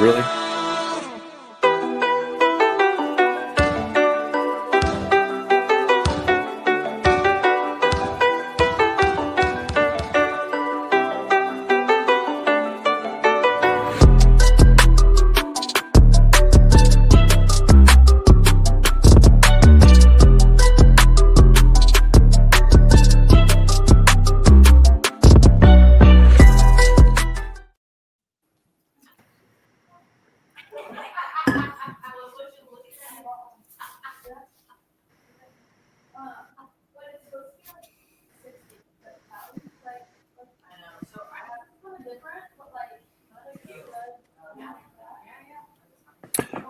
Really?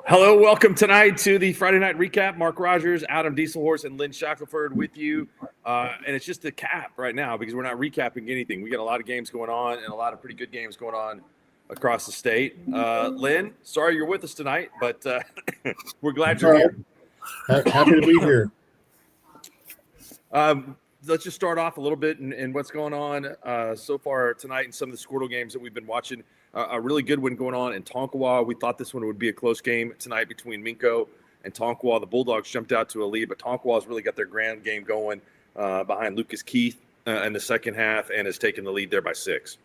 Hello, welcome tonight to the Friday Night Recap. Mark Rogers, Adam Dieselhorse, and Lynn Shackelford with you. And it's just a cap right now because we're not recapping anything. We got a lot of games going on and a lot of pretty good games going on across the state. Lynn, sorry you're with us tonight, but we're glad you're here. Happy to be here. Let's just start off a little bit in what's going on so far tonight in some of the SKORDLE games that we've been watching. A really good one going on in Tonkawa. We thought this one would be a close game tonight between Minko and Tonkawa. The Bulldogs jumped out to a lead, but Tonkawa's really got their grand game going behind Lucas Keith in the second half and has taken the lead there by 6.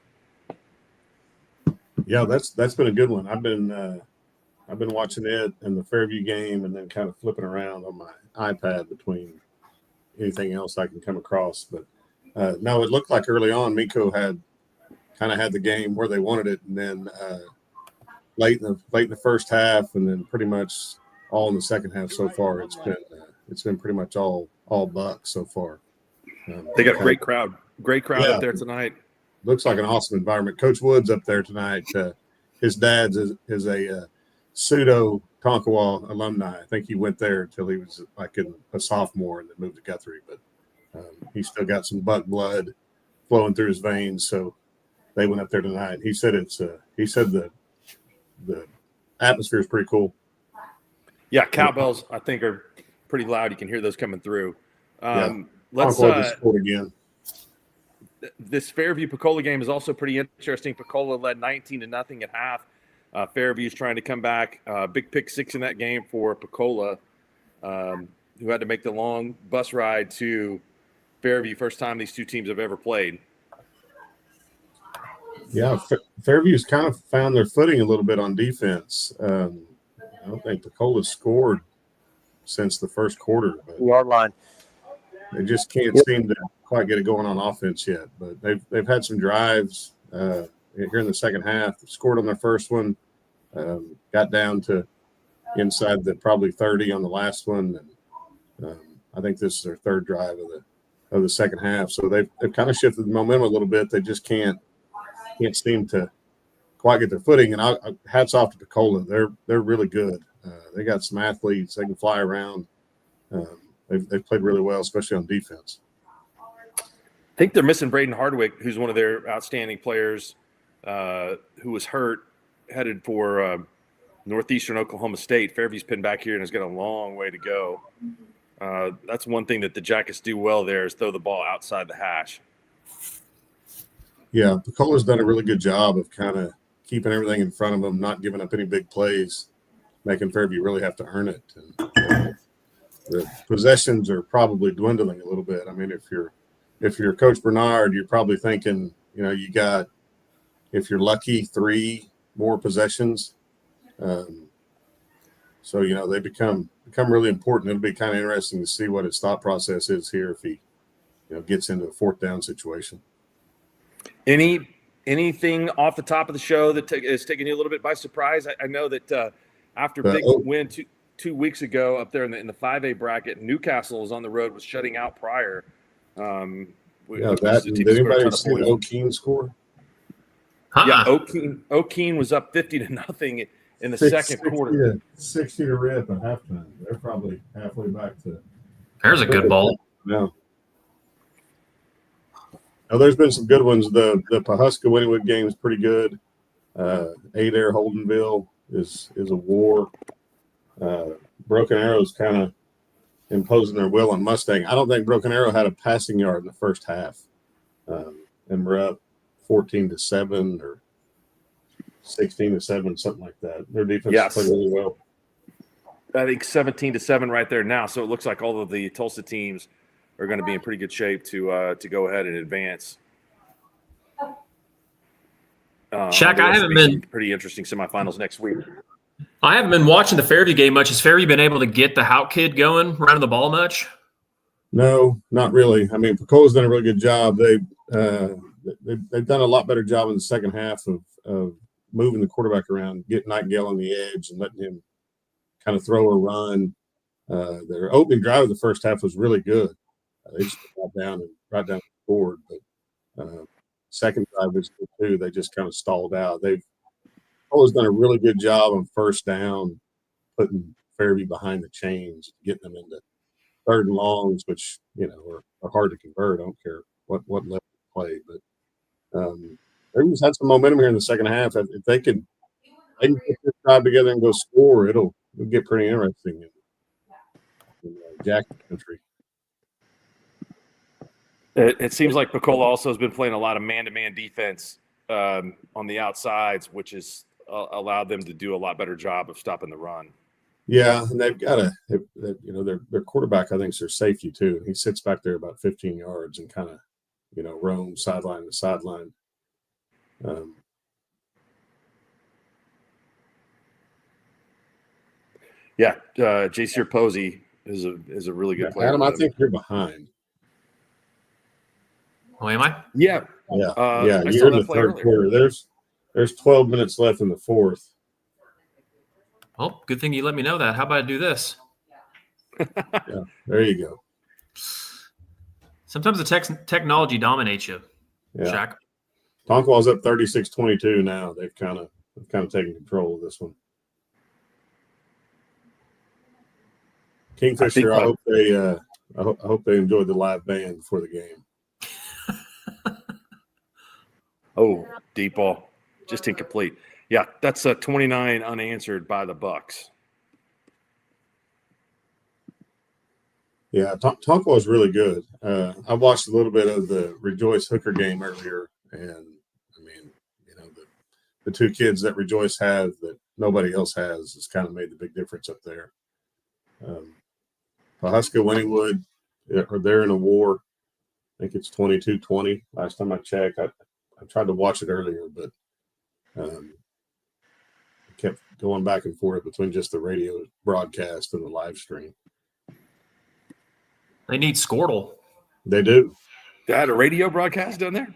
Yeah, that's been a good one. I've been watching it and the Fairview game and then kind of flipping around on my iPad between anything else I can come across. But no, it looked like early on Minko had the game where they wanted it, and then late in the first half, and then pretty much all in the second half so far. It's been pretty much all Bucks so far. They got a great crowd up there tonight. Looks like an awesome environment. Coach Wood's up there tonight. His dad's is a pseudo Tonkawa alumni. I think he went there until he was like a sophomore and then moved to Guthrie, but he's still got some Buck blood flowing through his veins. So they went up there tonight. He said the atmosphere is pretty cool. Yeah, cowbells I think are pretty loud. You can hear those coming through. Let's score again. This Fairview Pecola game is also pretty interesting. Pecola led 19-0 at half. Fairview's trying to come back. Big pick 6 in that game for Pecola, who had to make the long bus ride to Fairview. First time these two teams have ever played. Yeah, Fairview's kind of found their footing a little bit on defense. I don't think Pecola scored since the first quarter. Yard line. They just can't seem to quite get it going on offense yet. But they've had some drives here in the second half. They scored on their first one, got down to inside the probably 30 on the last one, and I think this is their third drive of the second half. So they've kind of shifted the momentum a little bit. They just can't seem to quite get their footing. And hats off to Pecola. They're really good. They got some athletes. They can fly around. They've played really well, especially on defense. I think they're missing Braden Hardwick, who's one of their outstanding players who was hurt, headed for Northeastern Oklahoma State. Fairview's pinned back here and has got a long way to go. That's one thing that the Jackets do well there is throw the ball outside the hash. Yeah, Pecola's done a really good job of kind of keeping everything in front of them, not giving up any big plays, making Fairview really have to earn it. And the possessions are probably dwindling a little bit. I mean, if you're Coach Bernard, you're probably thinking, you got, if you're lucky, 3 more possessions. So they become really important. It'll be kind of interesting to see what his thought process is here if he gets into a 4th down situation. Anything off the top of the show that is taking you a little bit by surprise? I know that after big win 2 weeks ago up there in the 5A bracket, Newcastle was on the road, was shutting out Pryor. Did anybody see the O'Keene score? Yeah, O'Keene was up 50-0 in the second quarter. 60 to rip at halftime. They're probably halfway back to. There's a good ball. No. Now, there's been some good ones. The Pawhuska Wynnewood game is pretty good. Adair Holdenville is a war. Broken Arrow's kind of imposing their will on Mustang. I don't think Broken Arrow had a passing yard in the first half, and we're up 14-7 or 16-7, something like that. Their defense Yes. played really well. I think 17-7 right there now. So it looks like all of the Tulsa teams are going to be in pretty good shape to go ahead and advance. Shaq, I haven't been pretty interesting semifinals next week. I haven't been watching the Fairview game much. Has Fairview been able to get the Houck kid going, running the ball much? No, not really. I mean, Pecola's done a really good job. They've done a lot better job in the second half of moving the quarterback around, getting Nightingale on the edge and letting him kind of throw or run. Their opening drive of the first half was really good. They just got right down the board, but second drive was good too. They just kind of stalled out. They've always done a really good job on first down, putting Fairview behind the chains, getting them into third and longs, which are hard to convert. I don't care what level you play, but Fairview's had some momentum here in the second half. If they can get this drive together and go score, it'll get pretty interesting in Jackson country. It seems like Pecola also has been playing a lot of man-to-man defense on the outsides, which has allowed them to do a lot better job of stopping the run. Yeah, and they've got their quarterback, I think, is their safety too. He sits back there about 15 yards and kind of roams sideline to sideline. J.C. Posey is a really good player. Adam, I think you're behind. Oh, am I? Yeah. You're in the third quarter. There's 12 minutes left in the fourth. Well, good thing you let me know that. How about I do this? Yeah, there you go. Sometimes the technology dominates you, yeah. Shaq. Tonkwall's up 36-22 now. They've kind of taken control of this one. Kingfisher, I hope they enjoyed the live band before the game. Oh, deep ball, just incomplete. Yeah, that's a 29 unanswered by the Bucks. Yeah, Tonkwall is really good. I watched a little bit of the Rejoice Hooker game earlier, and I mean, the two kids that Rejoice have that nobody else has kind of made the big difference up there. Pawhuska, Winningwood, they're in a war. I think it's 22-20. Last time I checked, I tried to watch it earlier, but kept going back and forth between just the radio broadcast and the live stream. They need SKORDLE. They do. They had a radio broadcast down there?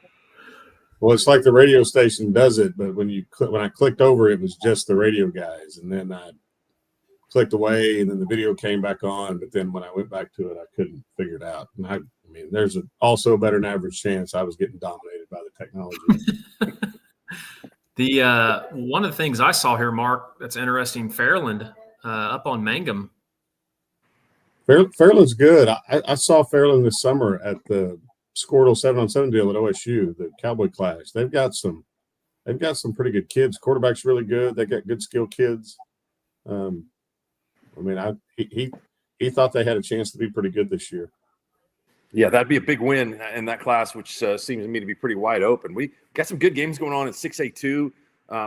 Well, it's like the radio station does it, but when I clicked over, it was just the radio guys, and then I clicked away, and then the video came back on. But then when I went back to it, I couldn't figure it out. And I mean, there's also a better than average chance I was getting dominated by the technology. The one of the things I saw here, Mark, that's interesting, Fairland up on Mangum. Fairland's good. I saw Fairland this summer at the SKORDLE 7-on-7 deal at OSU, the Cowboy Clash. They've got some pretty good kids. Quarterback's really good. They got good skill kids. I mean, he thought they had a chance to be pretty good this year. Yeah, that'd be a big win in that class, which seems to me to be pretty wide open. We got some good games going on at 6A2.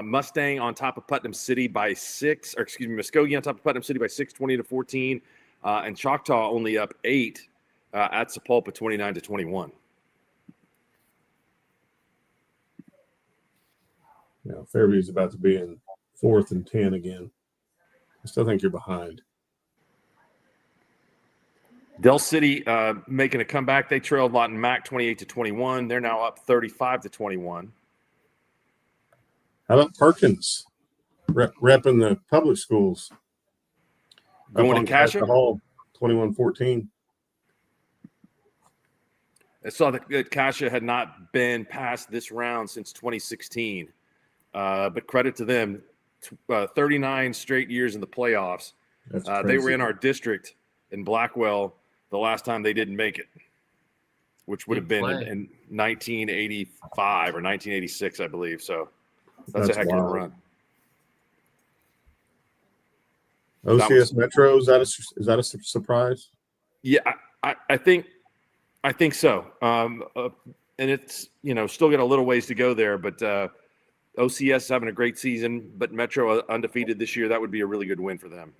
Mustang on top of Putnam City by 6, or excuse me, Muskogee on top of Putnam City by 6, 20-14. And Choctaw only up 8 at Sapulpa, 29-21. Yeah, Fairview's about to be in 4th and 10 again. I still think you're behind. Del City making a comeback. They trailed Lawton Mac 28-21. They're now up 35-21. How about Perkins repping the public schools? Going to Cassia? Hall, 21-14. I saw that Cassia had not been past this round since 2016. But credit to them, 39 straight years in the playoffs. They were in our district in Blackwell the last time they didn't make it, which would have been in 1985 or 1986, I believe. So that's a heck of a run. OCS Metro, is that a surprise? Yeah, I think so. And it's still got a little ways to go there, but OCS having a great season, but Metro undefeated this year. That would be a really good win for them.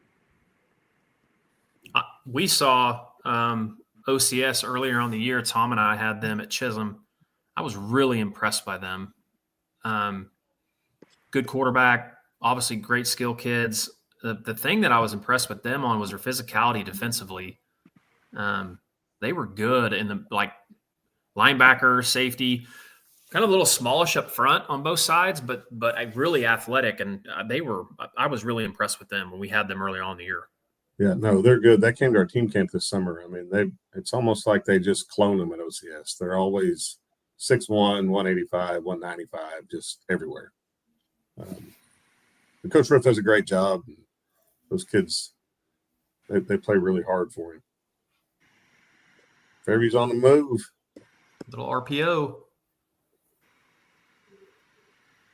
We saw OCS earlier on the year. Tom and I had them at Chisholm. I was really impressed by them. Good quarterback, obviously great skill kids. The thing that I was impressed with them on was their physicality defensively. They were good in the linebacker, safety, kind of a little smallish up front on both sides, but really athletic. And I was really impressed with them when we had them earlier on in the year. Yeah, no, they're good. They came to our team camp this summer. I mean, it's almost like they just clone them at OCS. They're always 6'1", 185, 195, just everywhere. Coach Riff does a great job. Those kids, they play really hard for him. Fairview's on the move. Little RPO.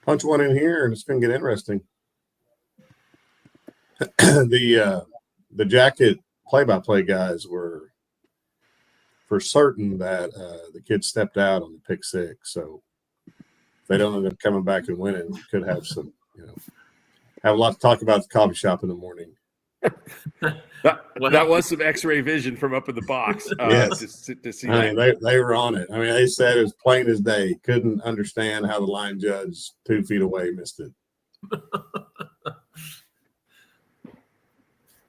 Punch one in here, and it's going to get interesting. The Jacket play-by-play guys were for certain that the kid stepped out on the pick six. So if they don't end up coming back and winning, we could have some, have a lot to talk about at the coffee shop in the morning. That was some X-ray vision from up in the box. Yes. To see I mean, they were on it. I mean, they said it was plain as day. Couldn't understand how the line judge 2 feet away missed it.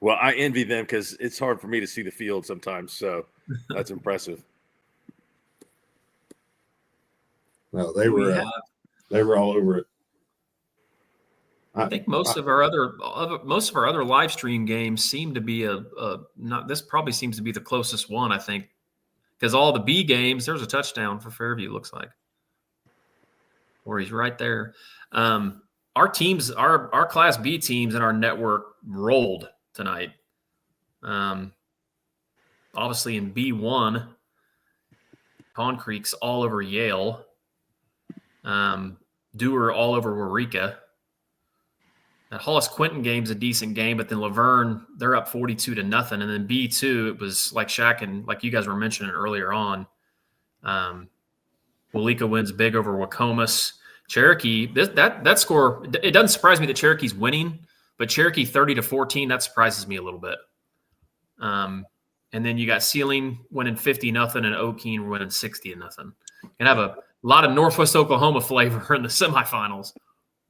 Well, I envy them because it's hard for me to see the field sometimes. So that's impressive. No, they were all over it. I think most of our other live stream games seem to be this probably seems to be the closest one, I think, because all the B games, there's a touchdown for Fairview, looks like, or he's right there. Our teams, our Class B teams in our network rolled tonight. Obviously in B1, Pond Creek's all over Yale. Dewar all over Waurika. That Hollis Quinton game's a decent game, but then Laverne, they're up 42-0. And then B2, it was like Shaq and like you guys were mentioning earlier on. Waurika wins big over Wacomas. Cherokee, that score, it doesn't surprise me that Cherokee's winning, but Cherokee 30-14, that surprises me a little bit. And then you got Sealing winning 50-0 and O'Keene winning 60-0. And have a lot of Northwest Oklahoma flavor in the semifinals.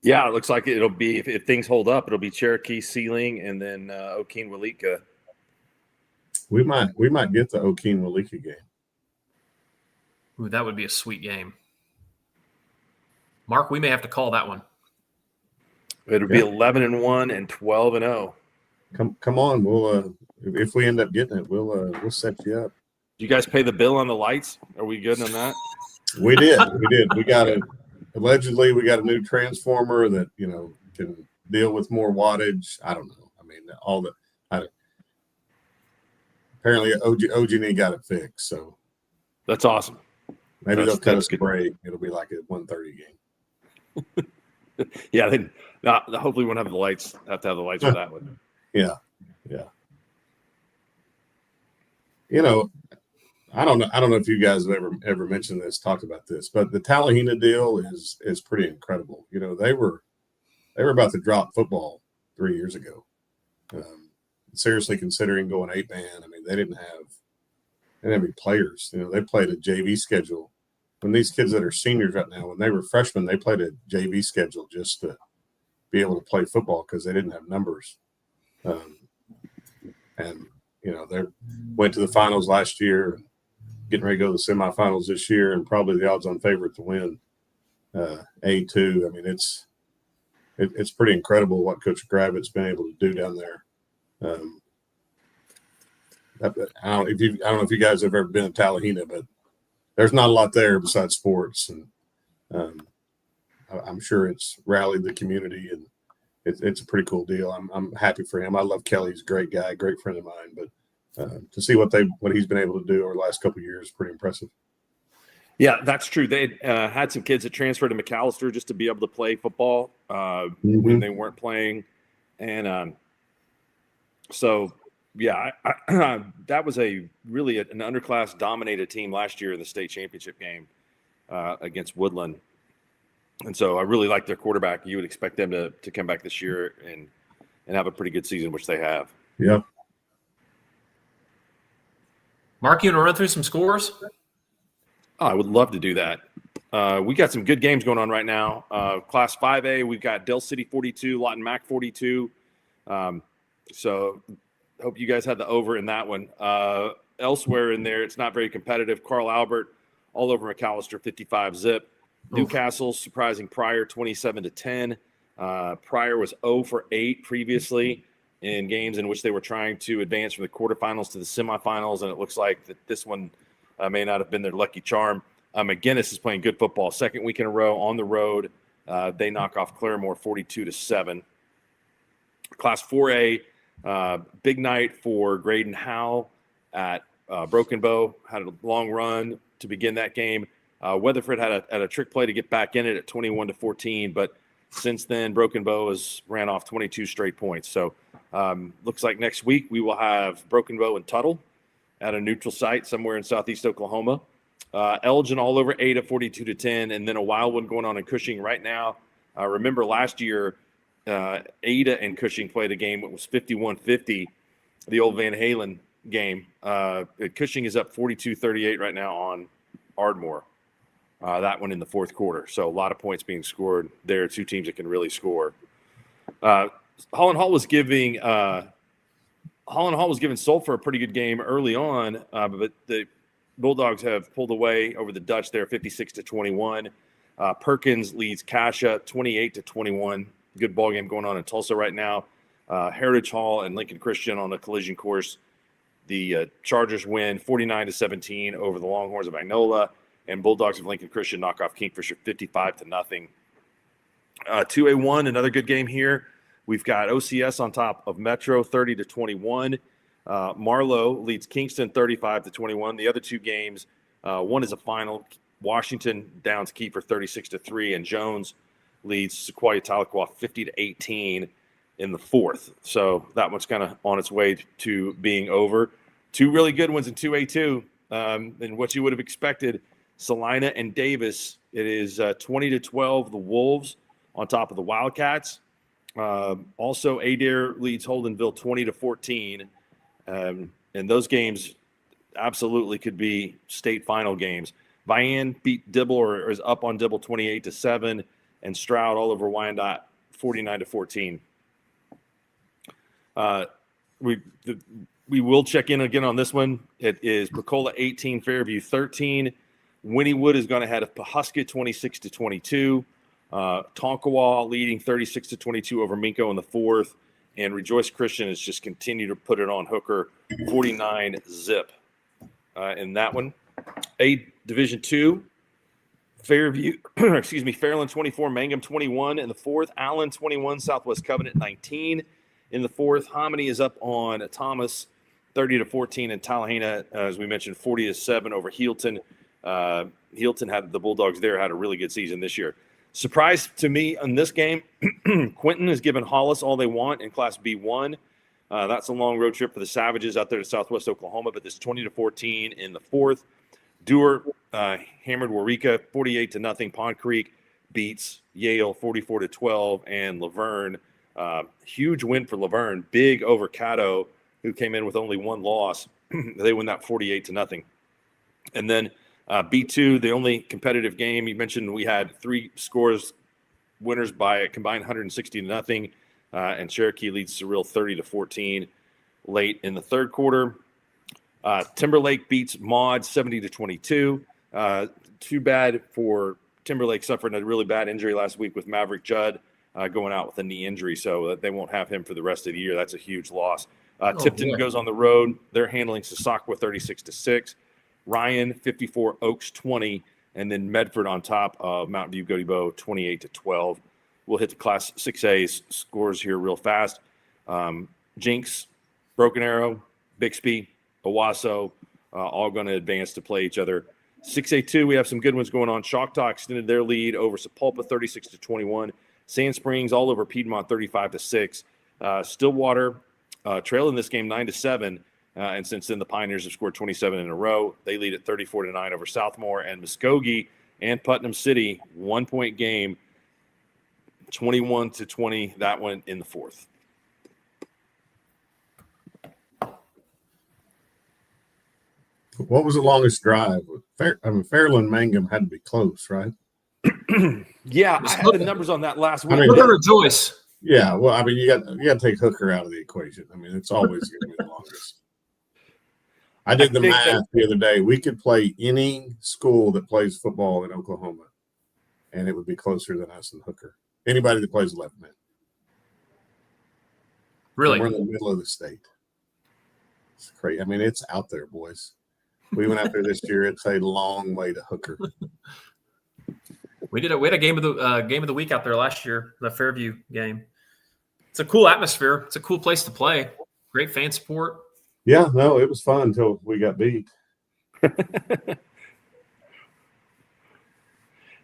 Yeah, it looks like it'll be, if things hold up, it'll be Cherokee, Sealing, and then O'Keene, Waurika. We might get the O'Keene, Waurika game. Ooh, that would be a sweet game. Mark, we may have to call that one. It'll be 11-1 and 12-0. Come on, we'll if we end up getting it, we'll set you up. Do you guys pay the bill on the lights? Are we good on that? We did. We got allegedly we got a new transformer that can deal with more wattage. I don't know. I mean, apparently OG&E got it fixed. So that's awesome. Maybe they'll cut us a break. It'll be like a 1:30 game. Yeah, then hopefully we won't have the lights. Have to have the lights for that one. Yeah. I don't know if you guys have ever mentioned this, talked about this, but the Talihina deal is pretty incredible. They were about to drop football 3 years ago. Seriously considering going 8-man. I mean, they didn't have any players. They played a JV schedule. When these kids that are seniors right now, when they were freshmen, they played a JV schedule just to be able to play football because they didn't have numbers. They went to the finals last year, getting ready to go to the semifinals this year, and probably the odds-on favorite to win A2. I mean, it's pretty incredible what Coach Gravitt's been able to do down there. I don't know if you guys have ever been to Talihina, but there's not a lot there besides sports, and I'm sure it's rallied the community, and it's a pretty cool deal. I'm happy for him. I love Kelly. He's a great guy, great friend of mine. But to see what he's been able to do over the last couple of years is pretty impressive. Yeah, that's true. They had some kids that transferred to McAllister just to be able to play football when they weren't playing, and so. Yeah, that was really an underclass dominated team last year in the state championship game against Woodland. And so I really like their quarterback. You would expect them to come back this year and have a pretty good season, which they have. Yep. Mark, you want to run through some scores? Oh, I would love to do that. We got some good games going on right now. Class 5A, we've got Dell City 42, Lawton Mac 42. So hope you guys had the over in that one. Elsewhere in there, it's not very competitive. Carl Albert all over McAllister, 55 zip. Newcastle surprising Pryor 27-10. Pryor was 0 for 8 previously in games in which they were trying to advance from the quarterfinals to the semifinals, and it looks like that this one may not have been their lucky charm. McGinnis is playing good football. Second week in a row on the road. They knock off Claremore 42-7. Class 4A, big night for Graydon Howe at Broken Bow. Had a long run to begin that game. Weatherford had a trick play to get back in it at 21-14, but since then, Broken Bow has ran off 22 straight points. So looks like next week we will have Broken Bow and Tuttle at a neutral site somewhere in southeast Oklahoma. Elgin all over 8 at 42-10, and then a wild one going on in Cushing right now. Remember last year, Ada and Cushing played a game. It was 51-50, the old Van Halen game. Cushing is up 42-38 right now on Ardmore. That one in the fourth quarter. So a lot of points being scored. There are two teams that can really score. Holland Hall was giving Sulphur a pretty good game early on, but the Bulldogs have pulled away over the Dutch there, 56-21. Perkins leads Cascia 28-21. Good ball game going on in Tulsa right now. Heritage Hall and Lincoln Christian on a collision course. The Chargers win 49-17 over the Longhorns of Magnolia, and Bulldogs of Lincoln Christian knock off Kingfisher 55-0. 2A1, another good game here. We've got OCS on top of Metro 30-21. Marlowe leads Kingston 35-21. The other two games, one is a final. Washington downs Kiefer 36-3, and Jones leads Sequoia Tahlequah 50-18 in the fourth. So that one's kind of on its way to being over. Two really good ones in 2A2, and what you would have expected. Salina and Davis. It is 20-12. The Wolves on top of the Wildcats. Also, Adair leads Holdenville 20-14. And those games absolutely could be state final games. Vian beat Dibble or is up on Dibble 28-7, and Stroud all over Wyandotte 49-14. We will check in again on this one. It is Pecola 18, Fairview 13. Wynnewood is going ahead of Pawhuska 26-22. Tonkawa leading 36-22 over Minko in the fourth. And Rejoice Christian has just continued to put it on Hooker 49-zip in that one. A Division II, Fairland 24, Mangum 21 in the fourth. Allen 21, Southwest Covenant 19 in the fourth. Hominy is up on Thomas 30-14, and Tallahassee, as we mentioned, 40-7 over Healton. Healton had the Bulldogs there had a really good season this year. Surprise to me in this game, Quinton has given Hollis all they want in Class B1. That's a long road trip for the Savages out there to southwest Oklahoma, but this 20-14 in the fourth. Dewar hammered Waurika 48-0. Pond Creek beats Yale 44-12, and Laverne, huge win for Laverne, big over Caddo, who came in with only one loss. They win that 48-0. And then B2, the only competitive game, you mentioned we had three scores, winners by a combined 160-0, and Cherokee leads Surreal 30-14 late in the third quarter. Timberlake beats Maud 70-22. Too bad for Timberlake, suffering a really bad injury last week with Maverick Judd going out with a knee injury, so they won't have him for the rest of the year. That's a huge loss. Tipton goes on the road. They're handling Sasakwa 36-6. Ryan 54, Oaks 20, and then Medford on top of Mountain View Godibo 28-12. We'll hit the Class 6A scores here real fast. Jinx, Broken Arrow, Bixby, Owasso, all going to advance to play each other. 6A2, we have some good ones going on. Choctaw extended their lead over Sepulpa 36-21. Sand Springs all over Piedmont 35-6. Stillwater trailing this game 9-7. And since then, the Pioneers have scored 27 in a row. They lead at 34-9 over Southmore, and Muskogee and Putnam City, 1 point game. 21-20. That one in the fourth. What was the longest drive? Fairland Mangum had to be close, right? Yeah, I had the numbers on that last week. Look at Rejoice. Yeah, well, I mean, you got to take Hooker out of the equation. I mean, it's always going to be the longest. I did the math the other day. We could play any school that plays football in Oklahoma, and it would be closer than us and Hooker. Anybody that plays 11-man. Really? And we're in the middle of the state. It's crazy. I mean, it's out there, boys. We went out there this year. It's a long way to Hooker. We had a game of the week out there last year, the Fairview game. It's a cool atmosphere. It's a cool place to play. Great fan support. Yeah, no, it was fun until we got beat.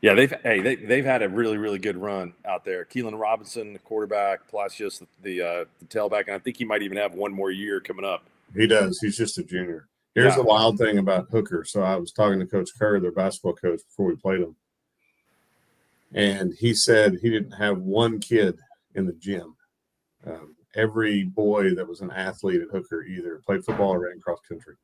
Yeah, they've had a really, really good run out there. Keelan Robinson, the quarterback, Palacios, the tailback, and I think he might even have one more year coming up. He does. He's just a junior. Here's the wild thing about Hooker. So I was talking to Coach Kerr, their basketball coach, before we played him. And he said he didn't have one kid in the gym. Every boy that was an athlete at Hooker either played football or ran cross country.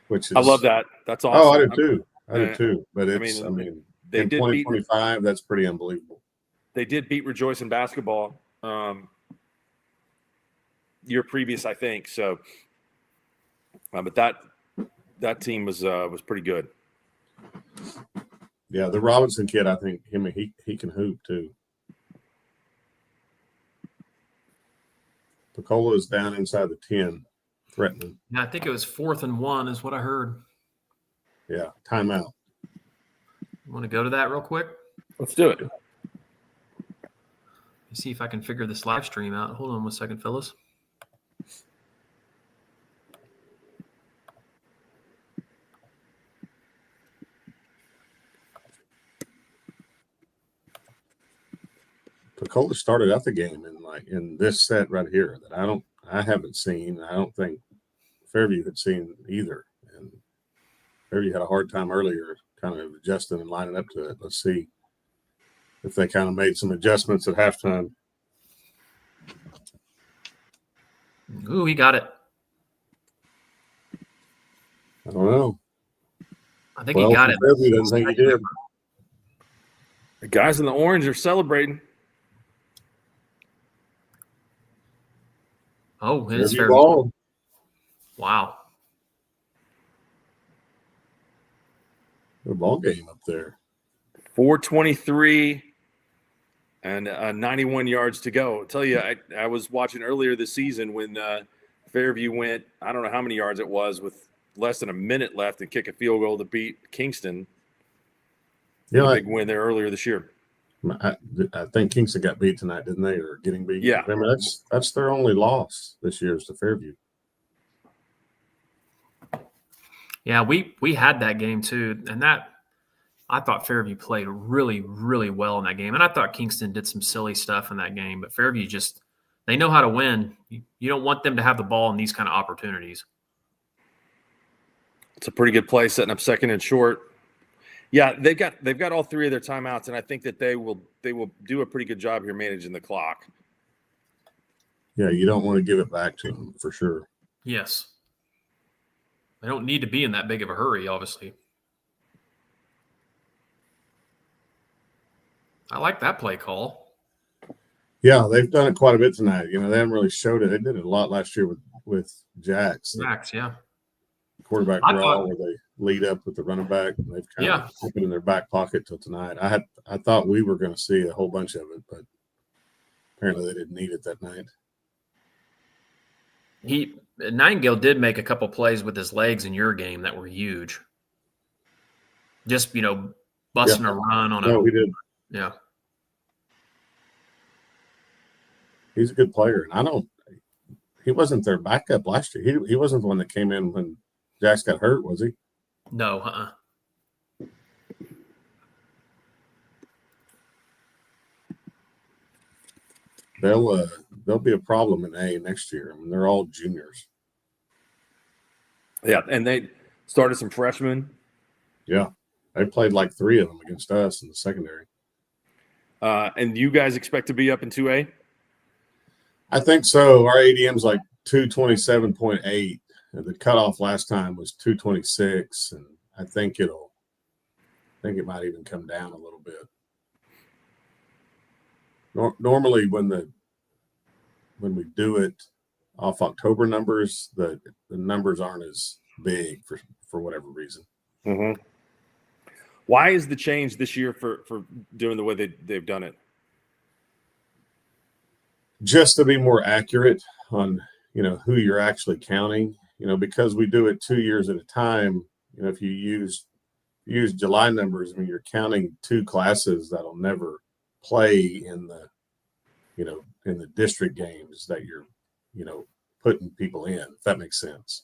Which is, I love that. That's awesome. Oh, I do too. I do too. But it's, they in did 2025, that's pretty unbelievable. They did beat Rejoice in basketball year previous, I think. So, but that team was pretty good. Yeah, the Robinson kid, I think he can hoop too. Picola is down inside the 10, threatening. Yeah, I think it was 4th and 1 is what I heard. Yeah, timeout. You want to go to that real quick? Let's do it. Let me see if I can figure this live stream out. Hold on 1 second, Phyllis. Picola started out the game in this set right here that I haven't seen. I don't think Fairview had seen either. And Fairview had a hard time earlier kind of adjusting and lining up to it. Let's see if they kind of made some adjustments at halftime. Ooh, he got it. I don't know. I think he got it. Fairview doesn't think he did. The guys in the orange are celebrating. Oh, it is Fairview Fairview. ball. Wow. Good ball game up there. 4:23 and 91 yards to go. I'll tell you, I was watching earlier this season when Fairview went, I don't know how many yards it was, with less than a minute left and kick a field goal to beat Kingston. Yeah, big win there earlier this year. I think Kingston got beat tonight, didn't they? Or getting beat? Yeah. I mean, that's their only loss this year is to Fairview. Yeah, we had that game too, and that I thought Fairview played really, really well in that game, and I thought Kingston did some silly stuff in that game, but Fairview they know how to win. You don't want them to have the ball in these kind of opportunities. It's a pretty good play, setting up second and short. Yeah, they've got all three of their timeouts, and I think that they will do a pretty good job here managing the clock. Yeah, you don't want to give it back to them for sure. Yes. They don't need to be in that big of a hurry, obviously. I like that play call. Yeah, they've done it quite a bit tonight. They haven't really showed it. They did it a lot last year with Jax. Jax, yeah. Quarterback draw where they lead up with the running back. And they've kind of put it in their back pocket till tonight. I thought we were going to see a whole bunch of it, but apparently they didn't need it that night. Nightingale did make a couple plays with his legs in your game that were huge. Just, busting a run on he did. Yeah. He's a good player. And he wasn't their backup last year. He wasn't the one that came in when Jax got hurt, was he? No, They'll be a problem in A next year. I mean, they're all juniors. Yeah, and they started some freshmen. Yeah, they played like 3 of them against us in the secondary. And you guys expect to be up in 2A? I think so. Our ADM's like 227.8. The cutoff last time was 226, and I think it might even come down a little bit. Normally, when we do it off October numbers, the numbers aren't as big for whatever reason. Mm-hmm. Why is the change this year for doing the way they've done it? Just to be more accurate on, who you're actually counting, because we do it 2 years at a time. If you use July numbers, I mean, you're counting two classes that'll never play in the, in the district games that you're, putting people in, if that makes sense.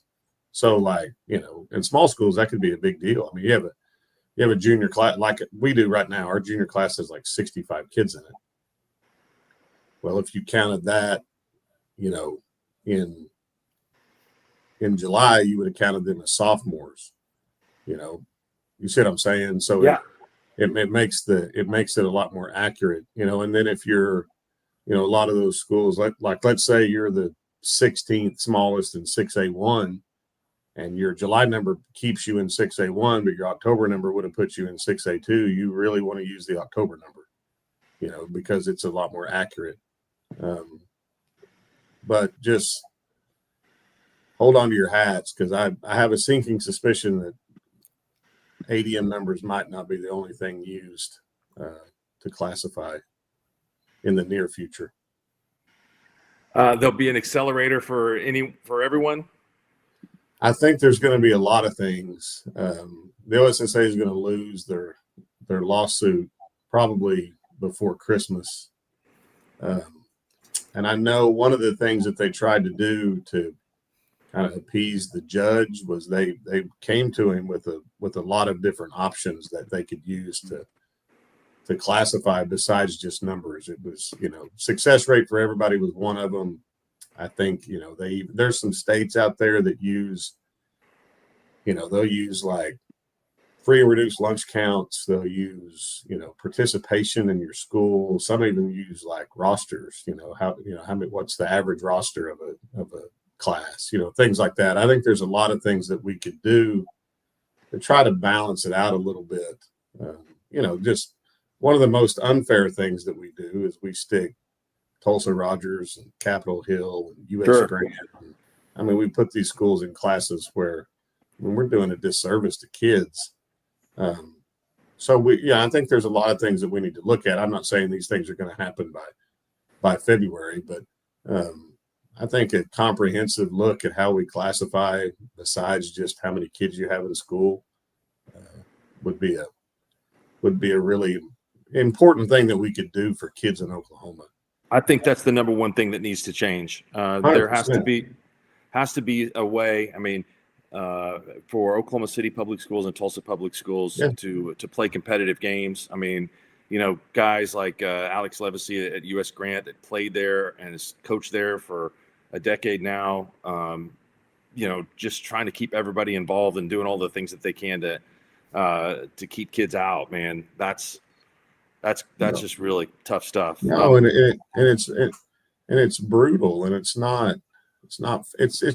So like, in small schools, that could be a big deal. I mean, you have a junior class like we do right now. Our junior class has like 65 kids in it. Well, if you counted that, in July, you would have counted them as sophomores. You see what I'm saying? So yeah, it makes it a lot more accurate. And then if you're, a lot of those schools, like let's say you're the 16th smallest in 6A1, and your July number keeps you in 6A1, but your October number would have put you in 6A2. You really want to use the October number, because it's a lot more accurate. But just hold on to your hats, because I have a sinking suspicion that ADM numbers might not be the only thing used to classify in the near future. There'll be an accelerator for everyone. I think there's going to be a lot of things. The OSSA is going to lose their lawsuit probably before Christmas. And I know one of the things that they tried to do to kind of appease the judge was they came to him with a lot of different options that they could use to classify besides just numbers. It was, success rate for everybody was one of them. I think, there's some states out there that use, they'll use like free and reduced lunch counts. They'll use, participation in your school. Some even use like rosters, how many, what's the average roster of a class, things like that. I think there's a lot of things that we could do to try to balance it out a little bit. Just one of the most unfair things that we do is we stick Tulsa Rogers and Capitol Hill and U.S. Grant. I mean, we put these schools in classes where we're doing a disservice to kids. So I think there's a lot of things that we need to look at. I'm not saying these things are going to happen by February, but I think a comprehensive look at how we classify, besides just how many kids you have in school, would be a really important thing that we could do for kids in Oklahoma. I think that's the number one thing that needs to change. There has to be a way. I mean, for Oklahoma City public schools and Tulsa public schools to play competitive games. I mean, guys like Alex Levacy at U.S. Grant that played there and has coached there for a decade now. Just trying to keep everybody involved and doing all the things that they can to keep kids out. Man, that's just really tough stuff. No, and it's brutal, and it's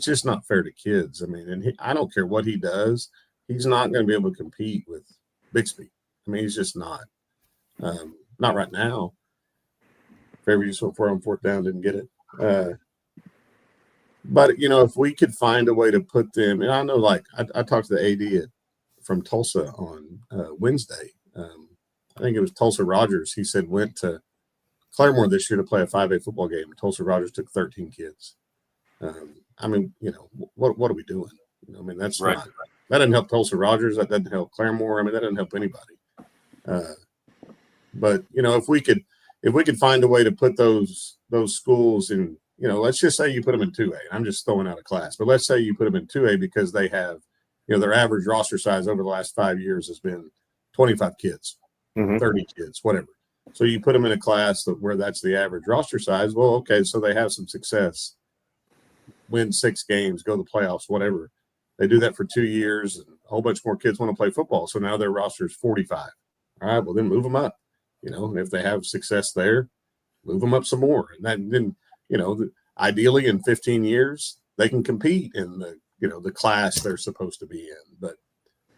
just not fair to kids. I mean, and I don't care what he does, he's not going to be able to compete with Bixby. I mean, he's just not. Not right now. Fairview just went for him, fourth down, didn't get it. But if we could find a way to put them, and I know, like I talked to the AD from Tulsa on Wednesday. I think it was Tulsa Rogers. He said went to Claremore this year to play a 5A football game. Tulsa Rogers took 13 kids. I mean, what are we doing? I mean, that's right. That doesn't help Tulsa Rogers. That doesn't help Claremore. I mean, that doesn't help anybody. But if we could find a way to put those schools in, let's just say you put them in 2A. I'm just throwing out a class, but let's say you put them in 2A because they have, their average roster size over the last 5 years has been 25 kids, 30 kids, whatever. So you put them in a class where that's the average roster size. Well, okay, so they have some success, win 6 games, go to the playoffs, whatever. They do that for 2 years, and a whole bunch more kids want to play football. So now their roster is 45. All right, well, then move them up. if they have success there, move them up some more. And then, ideally in 15 years, they can compete in the class they're supposed to be in. But,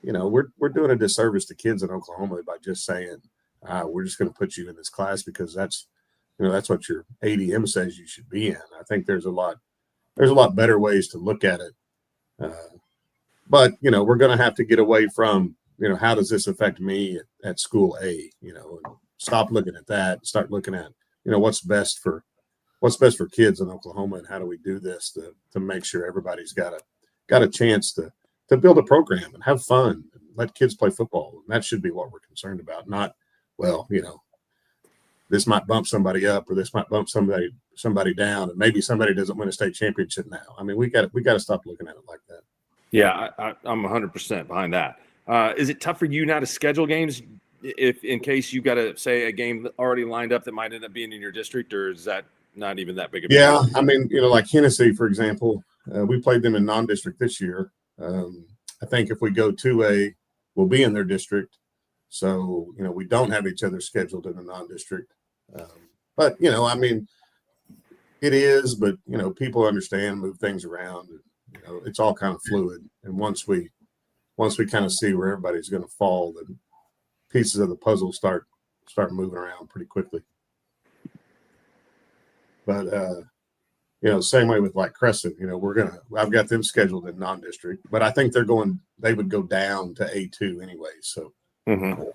we're doing a disservice to kids in Oklahoma by just saying, we're just going to put you in this class because that's what your ADM says you should be in. I think there's a lot better ways to look at it. But, we're going to have to get away from, how does this affect me at school A, and stop looking at that, start looking at, what's best for kids in Oklahoma and how do we do this to make sure everybody's got a chance to build a program and have fun and let kids play football. And that should be what we're concerned about, not, this might bump somebody up or this might bump somebody down, and maybe somebody doesn't win a state championship now. I mean, we got to stop looking at it like that. Yeah, I'm 100% behind that. Is it tough for you now to schedule games if in case you got to say a game already lined up that might end up being in your district, or is that not even that big of a deal? deal? I mean, like Hennessy, for example, we played them in non-district this year. I think if we go 2A, we'll be in their district. So, we don't have each other scheduled in a non-district. But, I mean, it is, but, people understand, move things around. And, it's all kind of fluid. And once we kind of see where everybody's going to fall, then pieces of the puzzle start moving around pretty quickly. But, same way with like Crescent, I've got them scheduled in non-district, but I think they would go down to A2 anyway. So, and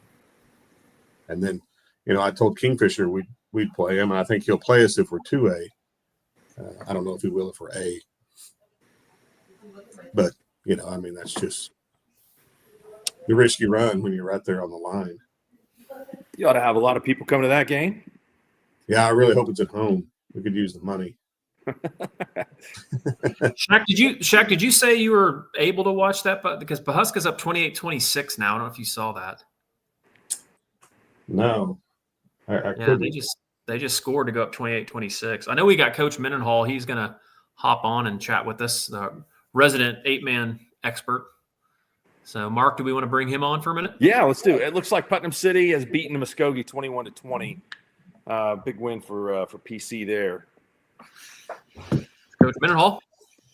then, I told Kingfisher we'd play him, and I think he'll play us if we're 2A. I don't know if he will if we're A, but, I mean, that's just the risk you run when you're right there on the line. You ought to have a lot of people coming to that game. Yeah, I really hope it's at home. We could use the money. Shaq, did you say you were able to watch that? Because Pawhuska's up 28-26 now. I don't know if you saw that. No. Yeah, they just scored to go up 28-26. I know we got Coach Mendenhall. He's going to hop on and chat with us, the resident 8-man expert. So, Mark, do we want to bring him on for a minute? Yeah, let's do it. It looks like Putnam City has beaten Muskogee 21-20. Big win for PC there. Coach Mendenhall.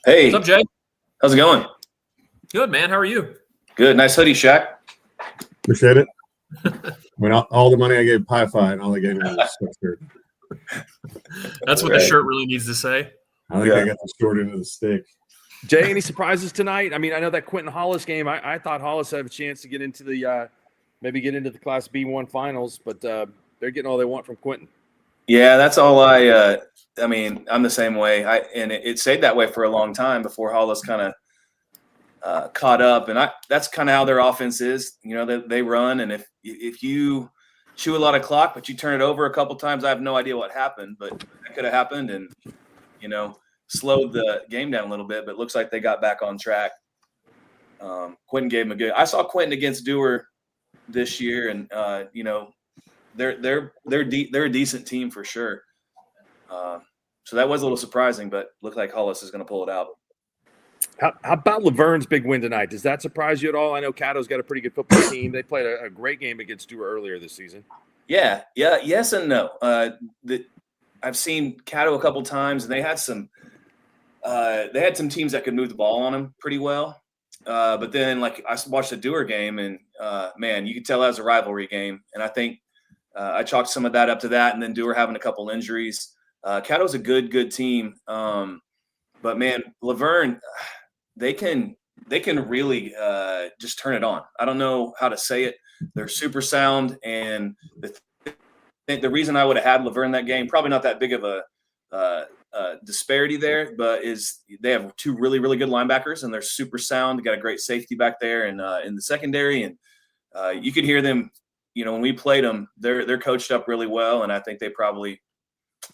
Hey. What's up, Jay? How's it going? Good, man. How are you? Good. Nice hoodie, Shaq. Appreciate it. I mean, all the money I gave Pi-Fi and all they gave me was a sweatshirt. That's what the shirt really needs to say. I think I got the short end of the stick. Jay, any surprises tonight? I mean, I know that Quentin Hollis game, I thought Hollis had a chance to get into the maybe get into the Class B1 finals, but they're getting all they want from Quentin. Yeah, that's all I mean, I'm the same way. And it stayed that way for a long time before Hollis kind of caught up. And that's kind of how their offense is. They run, and if you chew a lot of clock, but you turn it over a couple times, I have no idea what happened, but that could have happened and, slowed the game down a little bit, but it looks like they got back on track. Quentin gave him I saw Quentin against Dewar this year, and, they're a decent team for sure. So that was a little surprising, but looked like Hollis is going to pull it out. How about Laverne's big win tonight? Does that surprise you at all? I know Caddo's got a pretty good football team. They played a great game against Dewar earlier this season. Yeah, yes and no. I've seen Caddo a couple times, and they had some teams that could move the ball on them pretty well. But then, like, I watched the Dewar game, and man, you could tell that was a rivalry game. And I think I chalked some of that up to that, and then Dewar having a couple injuries. Caddo's a good team, but man, Laverne, they can really just turn it on. I don't know how to say it. They're super sound, and the reason I would have had Laverne that game, probably not that big of a disparity there, but is they have two really good linebackers, and they're super sound. They got a great safety back there and in the secondary, and you could hear them. When we played them, they're coached up really well, and I think they probably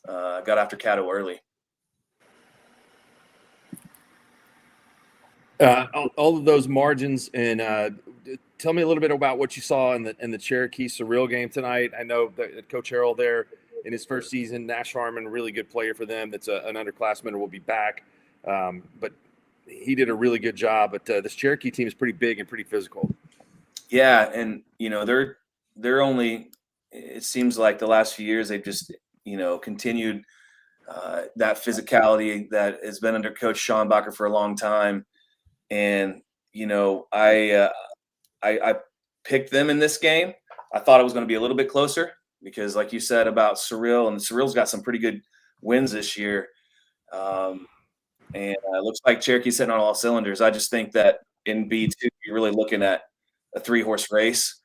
got after Caddo early. All of those margins, and tell me a little bit about what you saw in the Cherokee Surreal game tonight. I know that Coach Harrell there in his first season, Nash Harmon, a really good player for them. That's an underclassman and will be back, but he did a really good job. But this Cherokee team is pretty big and pretty physical. Yeah, and they're only it seems like the last few years they've just continued that physicality that has been under Coach Schonbacher for a long time. And I picked them in this game. I thought it was going to be a little bit closer because, like you said about Surreal, and Surreal's got some pretty good wins this year. And it looks like Cherokee's hitting on all cylinders. I just think that in B2, you're really looking at a 3-horse race.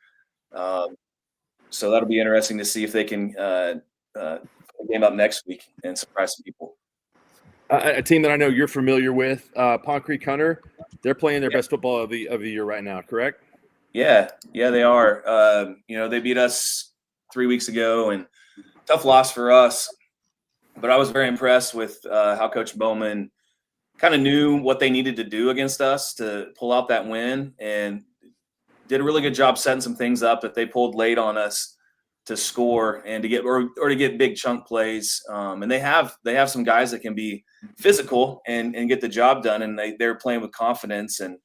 So that'll be interesting to see if they can game up next week and surprise some people. A team that I know you're familiar with, Pond Creek Hunter, they're playing their best football of the year right now, correct? Yeah, they are. They beat us 3 weeks ago, and tough loss for us. But I was very impressed with how Coach Bowman kind of knew what they needed to do against us to pull out that win, and did a really good job setting some things up that they pulled late on us to score and to get or to get big chunk plays. And they have some guys that can be physical and get the job done, and they're playing with confidence. And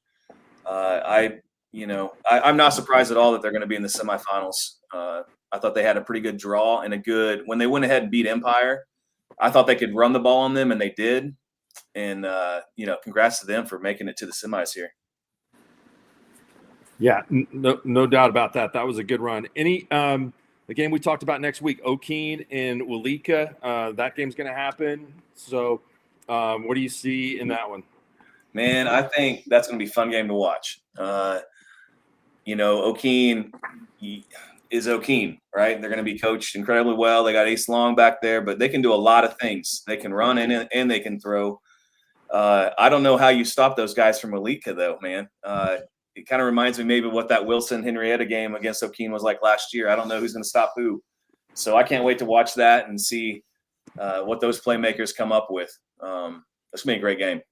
I'm not surprised at all that they're going to be in the semifinals. I thought they had a pretty good draw and when they went ahead and beat Empire, I thought they could run the ball on them, and they did. And congrats to them for making it to the semis here. Yeah, no doubt about that. That was a good run. The game we talked about next week, O'Keene and Walika, that game's going to happen. So what do you see in that one? Man, I think that's going to be a fun game to watch. O'Keene is O'Keene, right? They're going to be coached incredibly well. They got Ace Long back there, but they can do a lot of things. They can run and they can throw. I don't know how you stop those guys from Walika, though, man. It kind of reminds me maybe what that Wilson-Henrietta game against O'Keene was like last year. I don't know who's going to stop who. So I can't wait to watch that and see what those playmakers come up with. It's going to be a great game.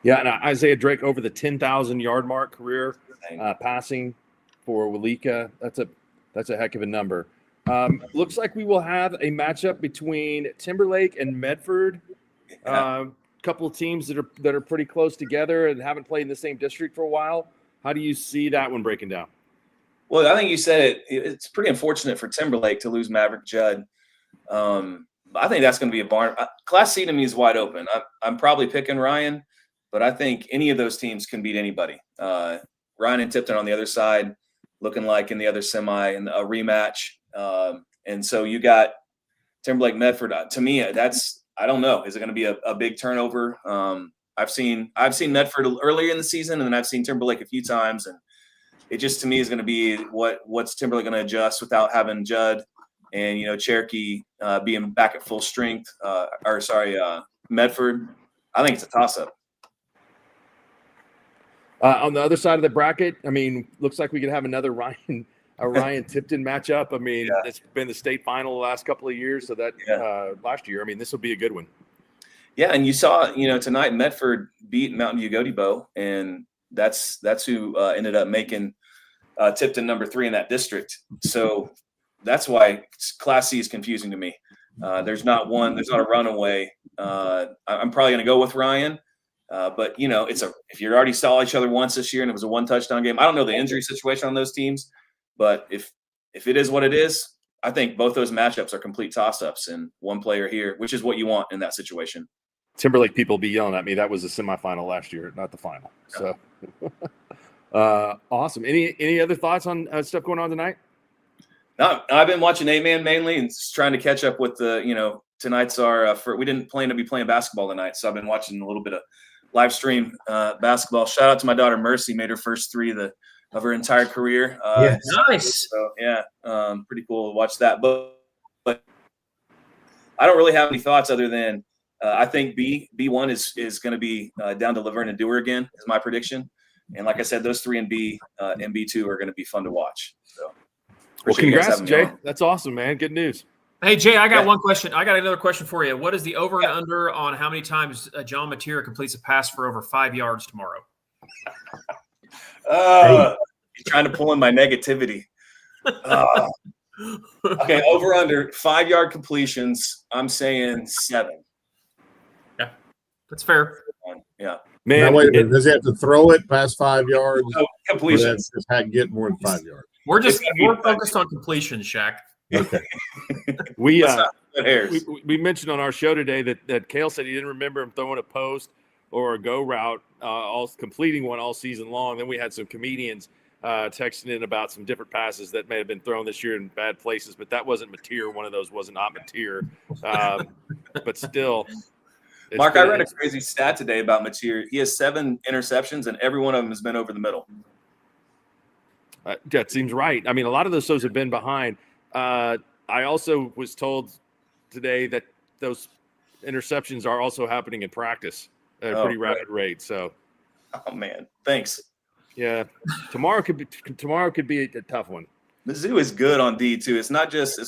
Yeah, and Isaiah Drake over the 10,000-yard mark career passing for Walika. That's a heck of a number. Looks like we will have a matchup between Timberlake and Medford. Couple of teams that are pretty close together and haven't played in the same district for a while. How do you see that one breaking down? Well, I think you said it's pretty unfortunate for Timberlake to lose Maverick Judd. I think that's going to be a barn. Class C to me is wide open. I'm probably picking Ryan, but I think any of those teams can beat anybody. Ryan and Tipton on the other side, looking like in the other semi and a rematch. And so you got Timberlake Medford. To me, I don't know. Is it going to be a big turnover? I've seen Medford earlier in the season, and then I've seen Timberlake a few times, and it just to me is going to be what's Timberlake going to adjust without having Judd and Cherokee being back at full strength. Medford. I think it's a toss-up. On the other side of the bracket, I mean, looks like we could have another Ryan Tipton matchup. I mean, It's been the state final the last couple of years, so that last year. I mean, this will be a good one. Yeah, and you saw, tonight Medford beat Mountain View Gotebo, and that's who ended up making Tipton number 3 in that district. So that's why Class C is confusing to me. There's not a runaway. I'm probably going to go with Ryan, but if you already saw each other once this year and it was a 1-touchdown game, I don't know the injury situation on those teams, but if it is what it is, I think both those matchups are complete toss-ups and one player here, which is what you want in that situation. Timberlake people be yelling at me. That was the semifinal last year, not the final. So awesome. Any other thoughts on stuff going on tonight? No, I've been watching 8-man mainly and just trying to catch up with tonight's we didn't plan to be playing basketball tonight, so I've been watching a little bit of live stream basketball. Shout out to my daughter Mercy, made her first 3 of her entire career. Nice. So pretty cool to watch that. But I don't really have any thoughts other than I think B1 is going to be down to Laverne and Dewar again, is my prediction. And like I said, those 3 in B and B2 are going to be fun to watch. So, well, congrats, Jay. That's awesome, man. Good news. Hey, Jay, I got one question. I got another question for you. What is the over and under on how many times John Mateer completes a pass for over 5 yards tomorrow? You're trying to pull in my negativity. Okay, over under 5-yard completions. I'm saying 7. Yeah, that's fair. Yeah, man. Now, wait a minute. Does he have to throw it past 5 yards? No, completions. Just get more than 5 yards. We're focused on completions, Shaq. Okay. We hairs. we mentioned on our show today that Cale said he didn't remember him throwing a post or a go route, completing one all season long. Then we had some comedians texting in about some different passes that may have been thrown this year in bad places, but that wasn't Mateer. One of those was not Mateer. But still. Mark, I read a crazy stat today about Mateer. He has 7 interceptions, and every one of them has been over the middle. That seems right. I mean, a lot of those shows have been behind. I also was told today that those interceptions are also happening in practice at a pretty rapid rate. So, oh man, thanks. Yeah, tomorrow could be a tough one. Mizzou is good on D too. It's not just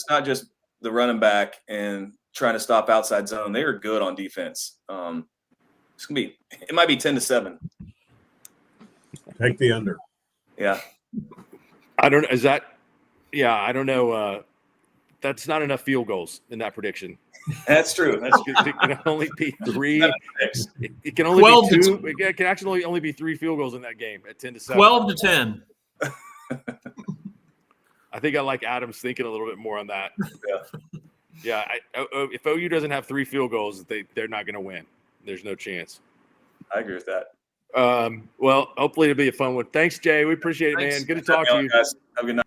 the running back and trying to stop outside zone. They are good on defense. It might be 10-7. Take the under. Yeah. I don't know. That's not enough field goals in that prediction. That's true. It can only be 3. It can only 12 be 2. It can actually only be 3 field goals in that game at 10-7. 12-10. I think I like Adams thinking a little bit more on that. Yeah. If OU doesn't have 3 field goals, they're not going to win. There's no chance. I agree with that. Well, hopefully it'll be a fun one. Thanks, Jay. We appreciate it, man. Good to talk to you. Guys. Have a good night.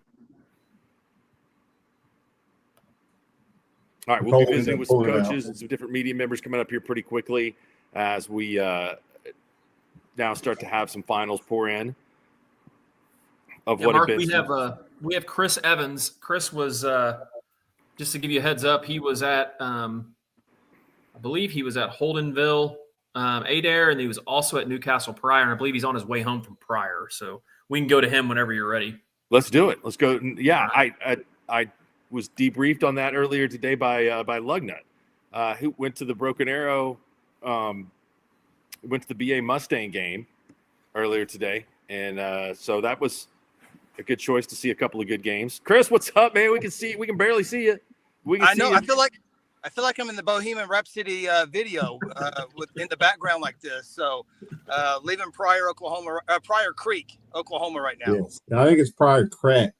All right, we'll be visiting with some coaches and some different media members coming up here pretty quickly as we now start to have some finals pour in of what Mark, it is. We have Chris Evans. Chris was just to give you a heads up. He was at I believe he was at Holdenville, Adair, and he was also at Newcastle Pryor, and I believe he's on his way home from Pryor. So we can go to him whenever you're ready. Let's do it. Let's go. Yeah, I was debriefed on that earlier today by Lugnut, who went to the Broken Arrow, went to the BA Mustang game earlier today, and so that was a good choice to see a couple of good games. Chris, what's up, man? We can barely see you. I know. I feel like I'm in the Bohemian Rhapsody video in the background like this. So leaving Pryor Creek, Oklahoma right now. Yes. I think it's Pryor Crack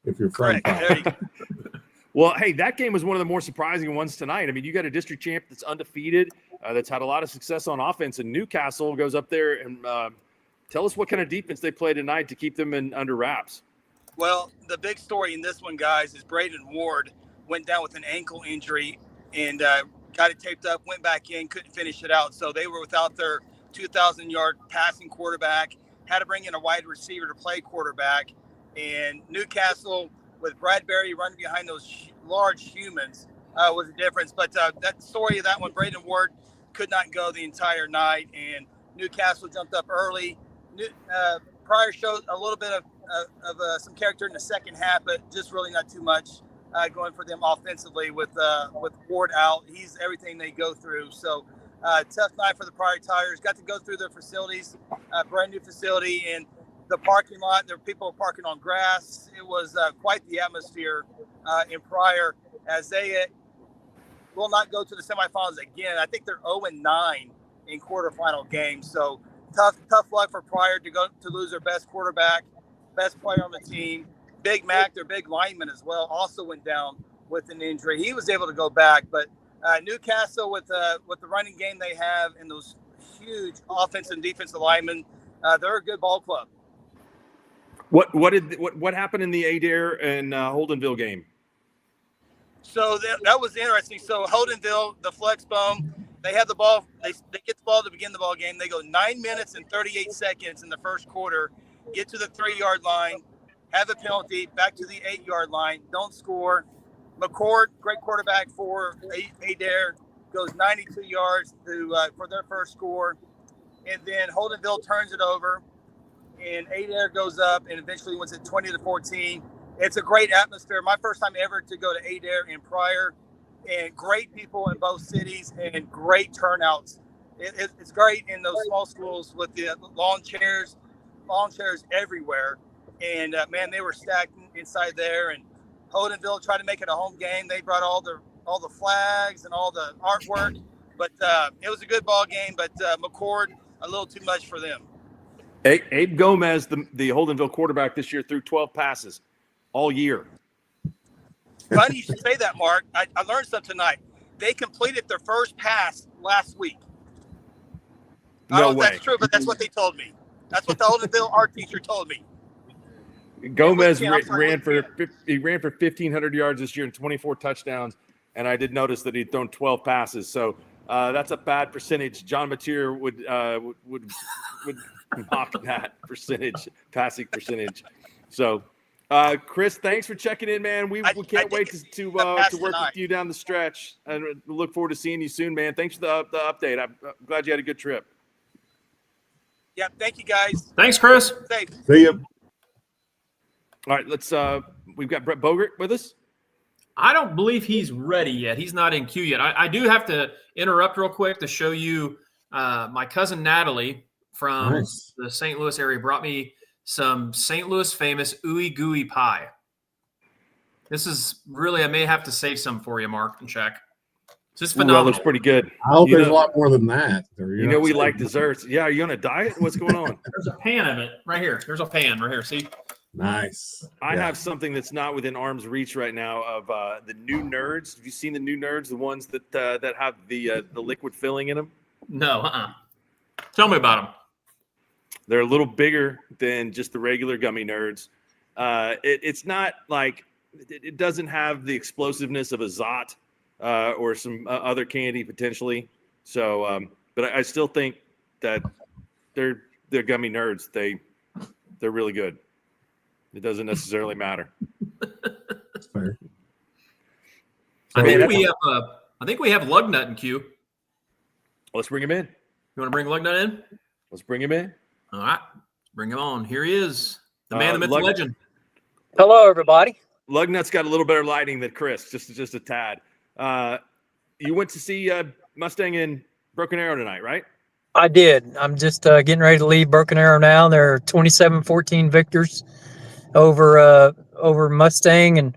if you're from There you go. Well, hey, that game was one of the more surprising ones tonight. I mean, you got a district champ that's undefeated, that's had a lot of success on offense, and Newcastle goes up there and tell us what kind of defense they play tonight to keep them under wraps. Well, the big story in this one, guys, is Braden Ward went down with an ankle injury and got it taped up, went back in, couldn't finish it out. So they were without their 2,000-yard passing quarterback, had to bring in a wide receiver to play quarterback. And Newcastle, with Bradbury running behind those large humans, was a difference. But that story of that one, Braden Ward could not go the entire night, and Newcastle jumped up early. Pryor showed a little bit of some character in the second half, but just really not too much going for them offensively with Ward out. He's everything they go through. So tough night for the Pryor Tigers. Got to go through their facilities, brand new facility, and the parking lot. There were people parking on grass. It was quite the atmosphere in Pryor, as they will not go to the semifinals again. I think they're 0-9 in quarterfinal games. So tough luck for Pryor to lose their best quarterback, best player on the team. Big Mac, their big lineman as well, also went down with an injury. He was able to go back, but Newcastle with the running game they have and those huge offensive and defensive linemen, they're a good ball club. What happened in the Adair and Holdenville game? So that was interesting. So Holdenville, the flex bone, they have the ball. They get the ball to begin the ball game. They go 9 minutes and 38 seconds in the first quarter, get to the 3-yard line, have a penalty, back to the 8-yard line, don't score. McCord, great quarterback for Adair, goes 92 yards for their first score. And then Holdenville turns it over, and Adair goes up and eventually wins it 20-14. It's a great atmosphere. My first time ever to go to Adair in Pryor, and great people in both cities and great turnouts. It's great in those small schools with the lawn chairs everywhere. And man, they were stacked inside there. And Holdenville tried to make it a home game. They brought all the flags and all the artwork, but it was a good ball game. But McCord, a little too much for them. Abe Gomez, the Holdenville quarterback this year, threw 12 passes all year. Funny you should say that, Mark. I learned something tonight. They completed their first pass last week. I No don't know way. if that's true, but that's what they told me. That's what the Oldenville art teacher told me. Gomez I'm sorry, ran for 1,500 yards this year and 24 touchdowns, and I did notice that he'd thrown 12 passes. So that's a bad percentage. John Mateer would mock that passing percentage. So, Chris, thanks for checking in, man. We can't wait to work with you down the stretch, and we look forward to seeing you soon, man. Thanks for the update. I'm glad you had a good trip. Yeah, thank you, guys. Thanks, Chris. Safe. See you. All right, let's. We've got Brett Bogert with us. I don't believe he's ready yet. He's not in queue yet. I do have to interrupt real quick to show you my cousin Natalie from the St. Louis area brought me some St. Louis famous ooey gooey pie. This is really, I may have to save some for you, Mark, and check. This is phenomenal. That looks pretty good. I hope there's a lot more than that. We like desserts. Yeah, are you on a diet? What's going on? There's a pan of it right here. There's a pan right here. See? Nice. I have something that's not within arm's reach right now of the new Nerds. Have you seen the new Nerds, the ones that have the liquid filling in them? No, Tell me about them. They're a little bigger than just the regular gummy Nerds. It's not like it doesn't have the explosiveness of a Zot or some other candy potentially. So, but I still think that they're gummy Nerds. They're really good. It doesn't necessarily matter. Fair. I think we have Lugnut in queue. Let's bring him in. You want to bring Lugnut in? Let's bring him in. All right, bring him on. Here he is, the man, the myth, the legend. Hello, everybody. Lugnut's got a little better lighting than Chris, just a tad. You went to see Mustang in Broken Arrow tonight, right? I did. I'm just getting ready to leave Broken Arrow now. They're 27-14 victors over Mustang, and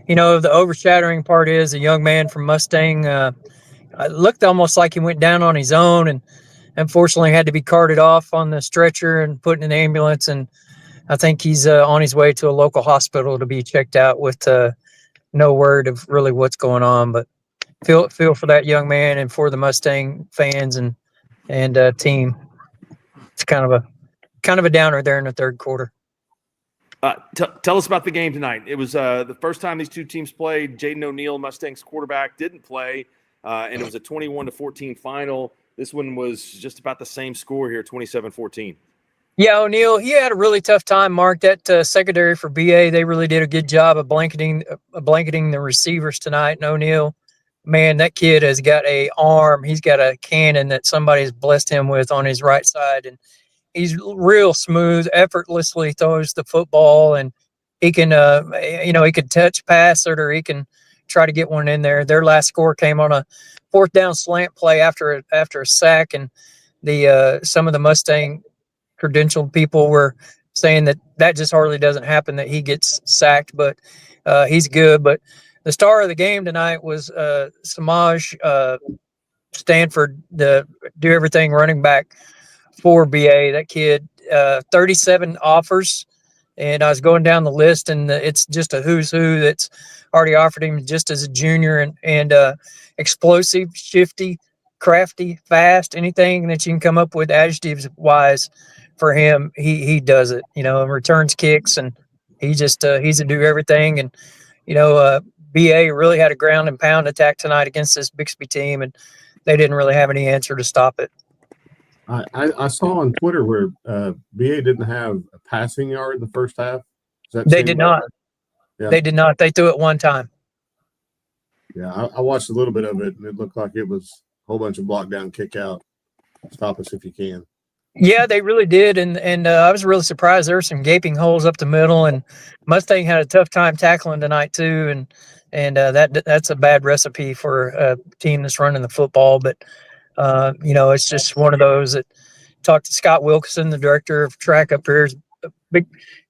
the overshadowing part is a young man from Mustang. It looked almost like he went down on his own, and unfortunately had to be carted off on the stretcher and put in an ambulance. And I think he's on his way to a local hospital to be checked out with no word of really what's going on. But feel for that young man and for the Mustang fans and team. It's kind of a downer there in the third quarter. Tell us about the game tonight. It was the first time these two teams played. Jaden O'Neal, Mustang's quarterback, didn't play, and it was a 21-14 final. This one was just about the same score here, 27-14. Yeah, O'Neal, he had a really tough time, Mark. That secondary for BA, they really did a good job of blanketing the receivers tonight. And O'Neal, man, that kid has got a arm. He's got a cannon that somebody's blessed him with on his right side. And he's real smooth, effortlessly throws the football. And he can, he can touch pass it, or he can try to get one in there. Their last score came on a fourth down slant play after a sack. And some of the Mustang credentialed people were saying that just hardly doesn't happen, that he gets sacked, but he's good. But the star of the game tonight was Samaj Stanford, the do everything running back for BA. That kid, 37 offers, and I was going down the list, and it's just a who's who that's already offered him just as a junior, and explosive, shifty, crafty, fast, anything that you can come up with adjectives wise for him, he does it, and returns kicks, and he's a do everything. And BA really had a ground and pound attack tonight against this Bixby team, and they didn't really have any answer to stop it. I saw on Twitter where BA didn't have a passing yard in the first half. They did not. Yeah. They did not. They threw it one time. Yeah, I watched a little bit of it, and it looked like it was a whole bunch of block down, kick out, stop us if you can. Yeah, they really did, and I was really surprised. There were some gaping holes up the middle, and Mustang had a tough time tackling tonight too, and that's a bad recipe for a team that's running the football. But it's just one of those that talked to Scott Wilkinson, the director of track up here.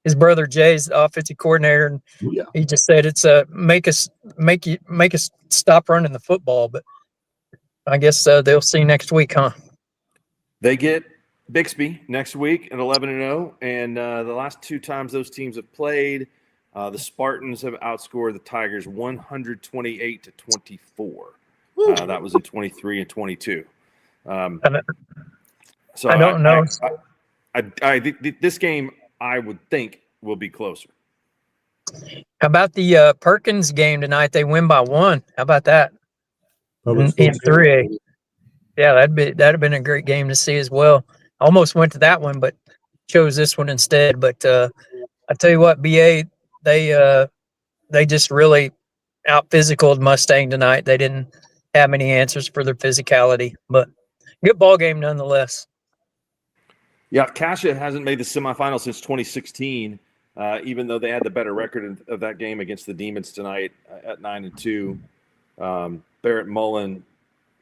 His brother Jay's the offensive coordinator, and he just said it's make us stop running the football. But I guess they'll see next week, huh? They get Bixby next week at 11-0, and the last two times those teams have played, The Spartans have outscored the Tigers 128-24. That was in 23 and 22. So I don't know. I think this game, I would think, will be closer. How about the Perkins game tonight? They win by 1. How about that? Public In schools 3A. Yeah, that'd have been a great game to see as well. Almost went to that one, but chose this one instead. But I tell you what, BA, they just really out physicaled Mustang tonight. They didn't have many answers for their physicality, but good ball game nonetheless. Yeah, Cassia hasn't made the semifinal since 2016, even though they had the better record of that game against the Demons tonight at 9-2. Barrett Mullen,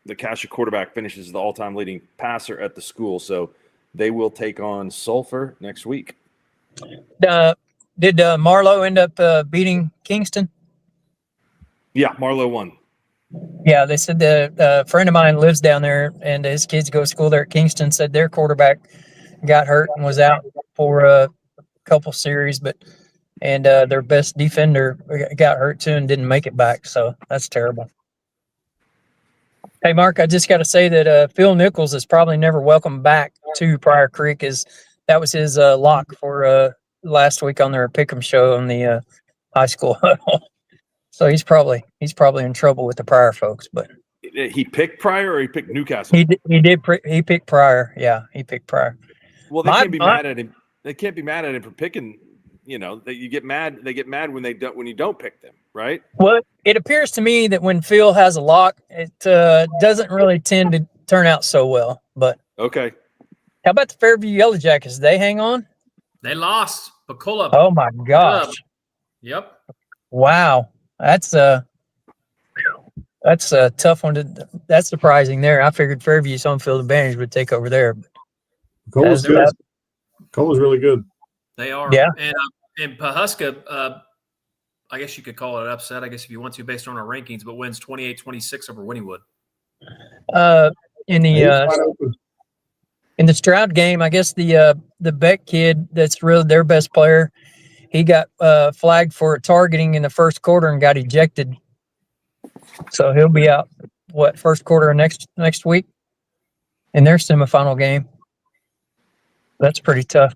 the Cassia quarterback, finishes the all-time leading passer at the school, so they will take on Sulphur next week. Did Marlowe end up beating Kingston? Yeah, Marlowe won. Yeah, they said a friend of mine lives down there, and his kids go to school there at Kingston. Said their quarterback got hurt and was out for a couple series, and their best defender got hurt too and didn't make it back. So that's terrible. Hey, Mark, I just got to say that Phil Nichols is probably never welcome back to Pryor Creek. That was his lock for last week on their Pick'em show on the high school huddle. So he's probably in trouble with the Pryor folks. But he picked Pryor or he picked Newcastle? He picked Pryor. Yeah, he picked Pryor. Well, they can't be mad at him. They can't be mad at him for picking. You know, that you get mad. They get mad when you don't pick them, right? Well, it appears to me that when Phil has a lock, it doesn't really tend to turn out so well. But okay, how about the Fairview Yellow Jackets? They hang on. They lost. Pacola. Oh my gosh! Yep. Wow, that's a tough one. That's surprising. There, I figured Fairview's home field advantage would take over there. Cole's good. Cole's really good. They are. Yeah. And Pahuska, I guess you could call it an upset, I guess, if you want to, based on our rankings, but wins 28-26 over Wynnewood. In the Stroud game, I guess the Beck kid, that's really their best player, he got flagged for targeting in the first quarter and got ejected. So he'll be out first quarter of next week in their semifinal game. That's pretty tough.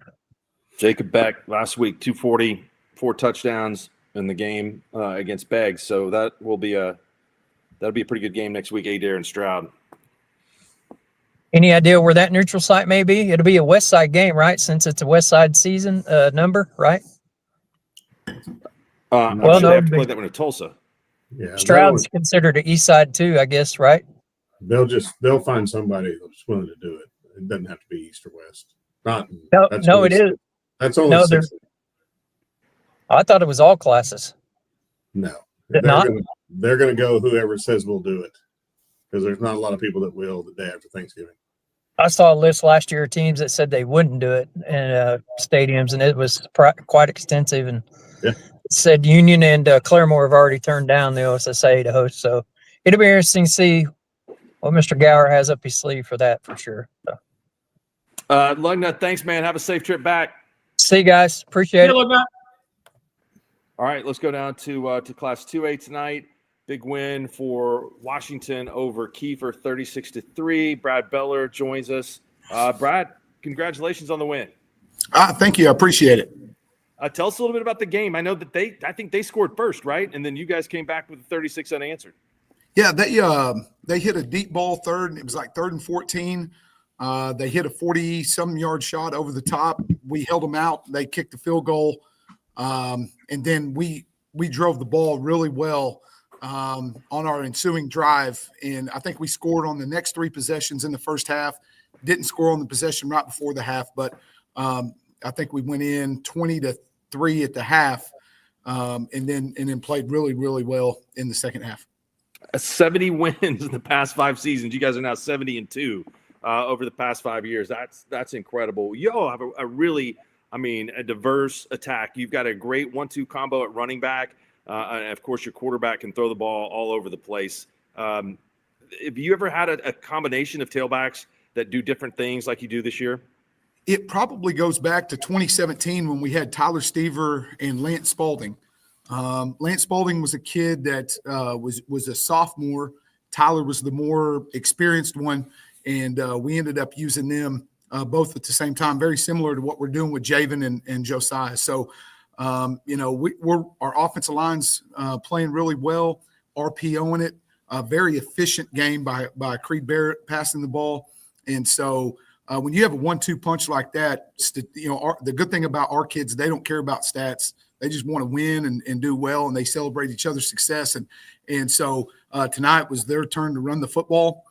Jacob Beck last week, 240, 4 touchdowns in the game against Beggs. So that'll be a pretty good game next week. Adair and Stroud. Any idea where that neutral site may be? It'll be a West Side game, right? Since it's a West Side season number, right? Well, no, they have to play that one at Tulsa. Yeah, Stroud's considered an East Side too, I guess, right? They'll find somebody that's willing to do it. It doesn't have to be East or West. It is. That's only 6. I thought it was all classes. No, They're going to go whoever says we'll do it, because there's not a lot of people that will the day after Thanksgiving. I saw a list last year of teams that said they wouldn't do it in stadiums, and it was quite extensive. And it said Union and Claremore have already turned down the OSSA to host. So it'll be interesting to see what Mr. Gower has up his sleeve for that, for sure. So. Lugnut, thanks, man. Have a safe trip back. See you guys. Appreciate it. Lugnut. All right, let's go down to Class 2A tonight. Big win for Washington over Kiefer, 36-3. Brad Beller joins us. Brad, congratulations on the win. Thank you. I appreciate it. Tell us a little bit about the game. I know that I think they scored first, right? And then you guys came back with a 36 unanswered. Yeah, they hit a deep ball third. It was like 3rd and 14. They hit a 40-some yard shot over the top. We held them out. They kicked the field goal. And then we drove the ball really well on our ensuing drive. And I think we scored on the next 3 possessions in the first half. Didn't score on the possession right before the half, but I think we went in 20-3 at the half, and then played really, really well in the second half. 70 wins in the past 5 seasons. You guys are now 70-2 over the past 5 years. That's incredible. You have a really, a diverse attack. You've got a great 1-2 combo at running back. And of course, your quarterback can throw the ball all over the place. Have you ever had a combination of tailbacks that do different things like you do this year? It probably goes back to 2017 when we had Tyler Stever and Lance Spalding. Lance Spalding was a kid that was a sophomore. Tyler was the more experienced one, and we ended up using them both at the same time, very similar to what we're doing with Javen and Josiah. So, we're our offensive line's playing really well, RPOing it, a very efficient game by Creed Barrett passing the ball. And so when you have a 1-2 punch like that, the good thing about our kids, they don't care about stats. They just want to win and do well, and they celebrate each other's success. And so tonight was their turn to run the football.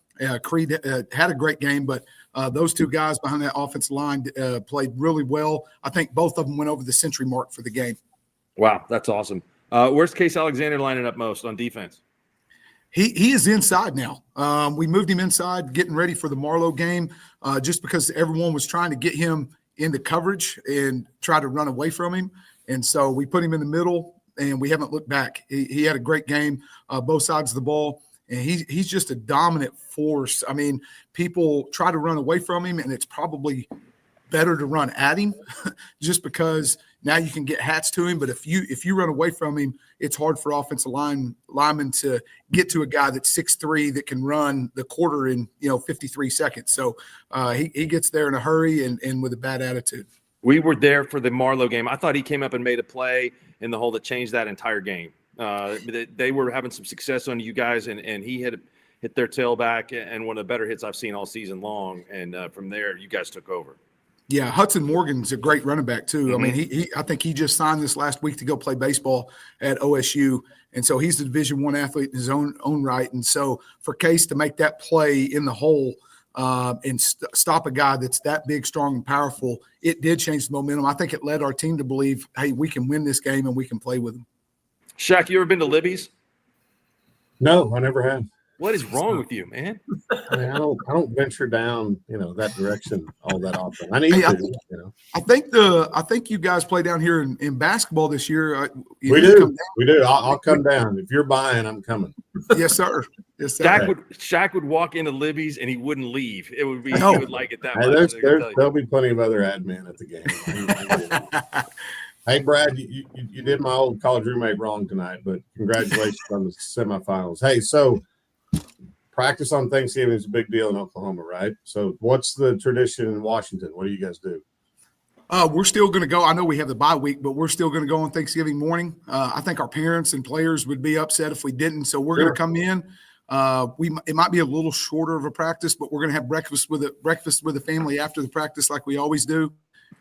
Creed had a great game, but those two guys behind that offensive line played really well. I think both of them went over the century mark for the game. Wow, that's awesome. Where's Case Alexander lining up most on defense? He is inside now. We moved him inside, getting ready for the Marlowe game, just because everyone was trying to get him into coverage and try to run away from him. And so we put him in the middle, and we haven't looked back. He had a great game, both sides of the ball, and he's just a dominant force. I mean, people try to run away from him, and it's probably better to run at him just because now you can get hats to him. But if you run away from him, it's hard for offensive linemen to get to a guy that's 6'3" that can run the quarter in 53 seconds. So he gets there in a hurry and with a bad attitude. We were there for the Marlowe game. I thought he came up and made a play in the hole that changed that entire game. They were having some success on you guys, and he hit their tailback, and one of the better hits I've seen all season long. And from there, you guys took over. Yeah, Hudson Morgan's a great running back too. I mean, I think he just signed this last week to go play baseball at OSU, and so he's a Division I athlete in his own right. And so for Case to make that play in the hole and stop a guy that's that big, strong, and powerful, it did change the momentum. I think it led our team to believe, hey, we can win this game and we can play with them. Shaq, you ever been to Libby's? No, I never have. What is wrong with you, man? I mean, I don't venture down, that direction all that often. I need to. I think you guys play down here in basketball this year. We do. I'll come down. If you're buying, I'm coming. Yes, sir. Yes, sir. Shaq would walk into Libby's and he wouldn't leave. It would be he would like it that much. There'll be plenty of other admin at the game. Hey, Brad, you did my old college roommate wrong tonight, but congratulations on the semifinals. Hey, so practice on Thanksgiving is a big deal in Oklahoma, right? So what's the tradition in Washington? What do you guys do? We're still going to go. I know we have the bye week, but we're still going to go on Thanksgiving morning. I think our parents and players would be upset if we didn't. So we're going to come in. It might be a little shorter of a practice, but we're going to have breakfast with the family after the practice like we always do.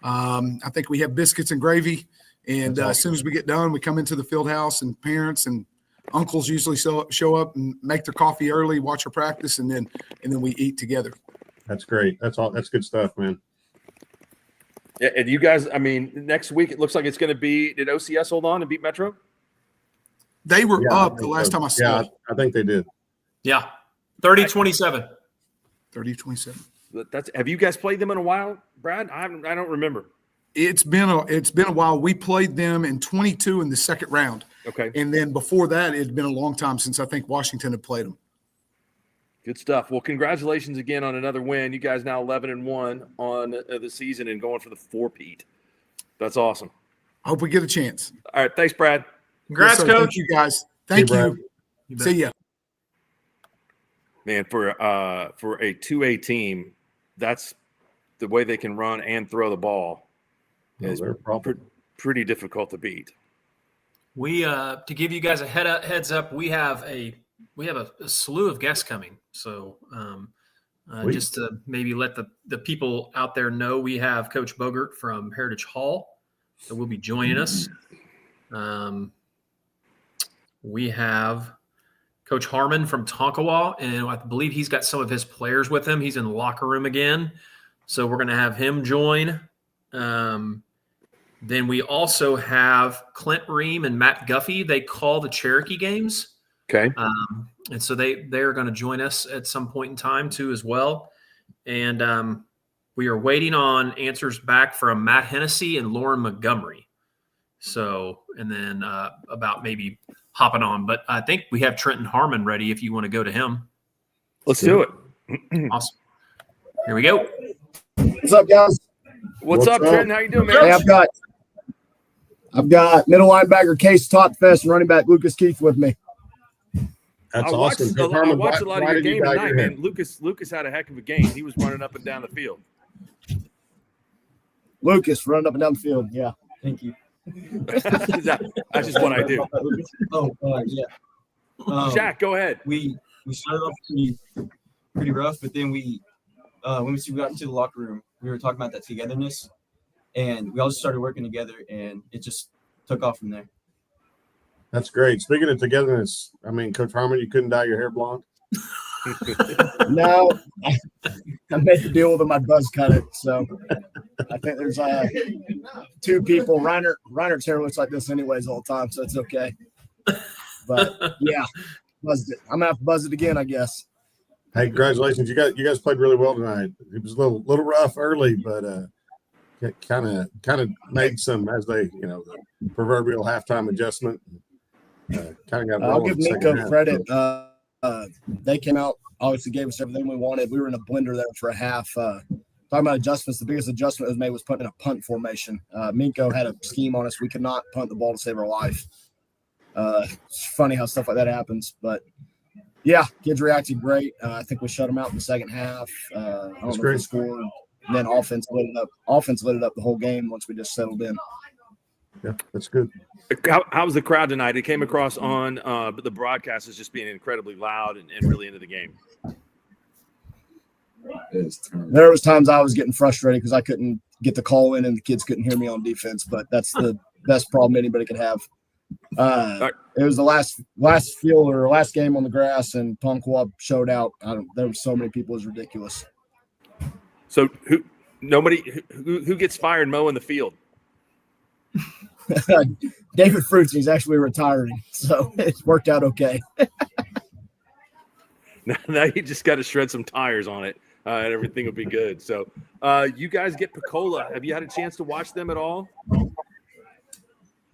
I think we have biscuits and gravy. And as soon as we get done, we come into the field house, and parents and uncles usually show up and make their coffee early, watch our practice, and then we eat together. That's great. That's good stuff, man. Yeah, and you guys, I mean, next week it looks like it's going to be. Did OCS hold on and beat Metro? They were up the last time I saw. Yeah, I think they did. Yeah, 30-27. 30-27. Have you guys played them in a while, Brad? I don't remember. It's been a while. We played them in 22 in the second round. Okay. And then before that, it had been a long time since I think Washington had played them. Good stuff. Well, congratulations again on another win. You guys now 11-1 on the season and going for the 4-peat. That's awesome. I hope we get a chance. All right. Thanks, Brad. Congrats, yes, Coach. Thank you, guys. Thank you. See ya. Man, for a 2A team, that's the way they can run and throw the ball. Is pretty difficult to beat. We to give you guys a heads up, we have a slew of guests coming. So just to maybe let the people out there know, we have Coach Bogert from Heritage Hall that will be joining us. We have Coach Harmon from Tonkawa, and I believe he's got some of his players with him. He's in the locker room again, so we're going to have him join. Then we also have Clint Ream and Matt Guffey. They call the Cherokee games. Okay. And so they're going to join us at some point in time too as well. And we are waiting on answers back from Matt Hennessy and Lauren Montgomery. So, and then about maybe hopping on. But I think we have Trenton Harmon ready if you want to go to him. Let's do it. Awesome. Here we go. What's up, guys? What's up, Trenton? How you doing, man? Hey, I've got middle linebacker Case Totfest and running back Lucas Keith with me. That's I watched, awesome. I watched a lot of your game dye tonight, your hair? man. Lucas had a heck of a game. He was running up and down the field. Lucas running up and down the field. Yeah. Thank you. That's just what I do. Yeah. Shaq, go ahead. We started off pretty rough, but then when we got into the locker room, we were talking about that togetherness, and we all just started working together, and it just took off from there. That's great. Speaking of togetherness, I mean, Coach Harmon, you couldn't dye your hair blonde? No, I made the deal with him. I'd buzz cut it. So I think there's two people. Reinert's hair looks like this anyways all the time, so it's okay. But yeah, buzzed it. I'm gonna have to buzz it again, I guess. Hey, congratulations! You guys played really well tonight. It was a little rough early, but kind of made some, as they, the proverbial halftime adjustment. Kind of got. I'll give Minko credit. They came out, obviously gave us everything we wanted. We were in a blender there for a half. Talking about adjustments, the biggest adjustment that was made was putting in a punt formation. Minko had a scheme on us. We could not punt the ball to save our life. It's funny how stuff like that happens, but yeah, kids reacted great. I think we shut them out in the second half. I don't know if we scored. And then offense lit it up. Offense lit it up the whole game once we just settled in. Yeah, that's good. How was the crowd tonight? It came across on the broadcast as just being incredibly loud and really into the game. There was times I was getting frustrated because I couldn't get the call in and the kids couldn't hear me on defense, but that's the best problem anybody could have. It was the last field or last game on the grass, and Tonkawa showed out. There were so many people, it was ridiculous. So who gets fired mowing the field? David Fruits, he's actually retiring, so it's worked out okay. Now you just got to shred some tires on it, and everything will be good. So you guys get Pensacola. Have you had a chance to watch them at all?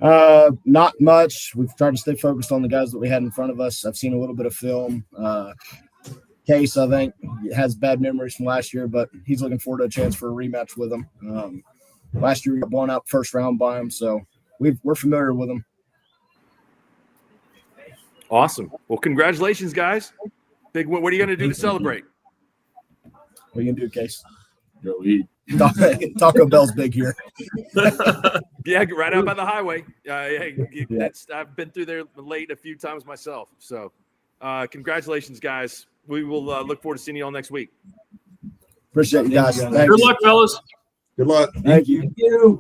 Not much. We've tried to stay focused on the guys that we had in front of us. I've seen a little bit of film. Case, I think, has bad memories from last year, but he's looking forward to a chance for a rematch with him. Last year we got blown out first round by him, so we're familiar with him. Awesome. Well, congratulations, guys. Big. What are you going to do to celebrate? What are you going to do, Case? Go eat. Taco Bell's big here. Yeah, right out by the highway. I've been through there late a few times myself. So congratulations, guys. We will look forward to seeing you all next week. Appreciate you guys. Thanks. Good luck, fellas. Good luck. Thank you.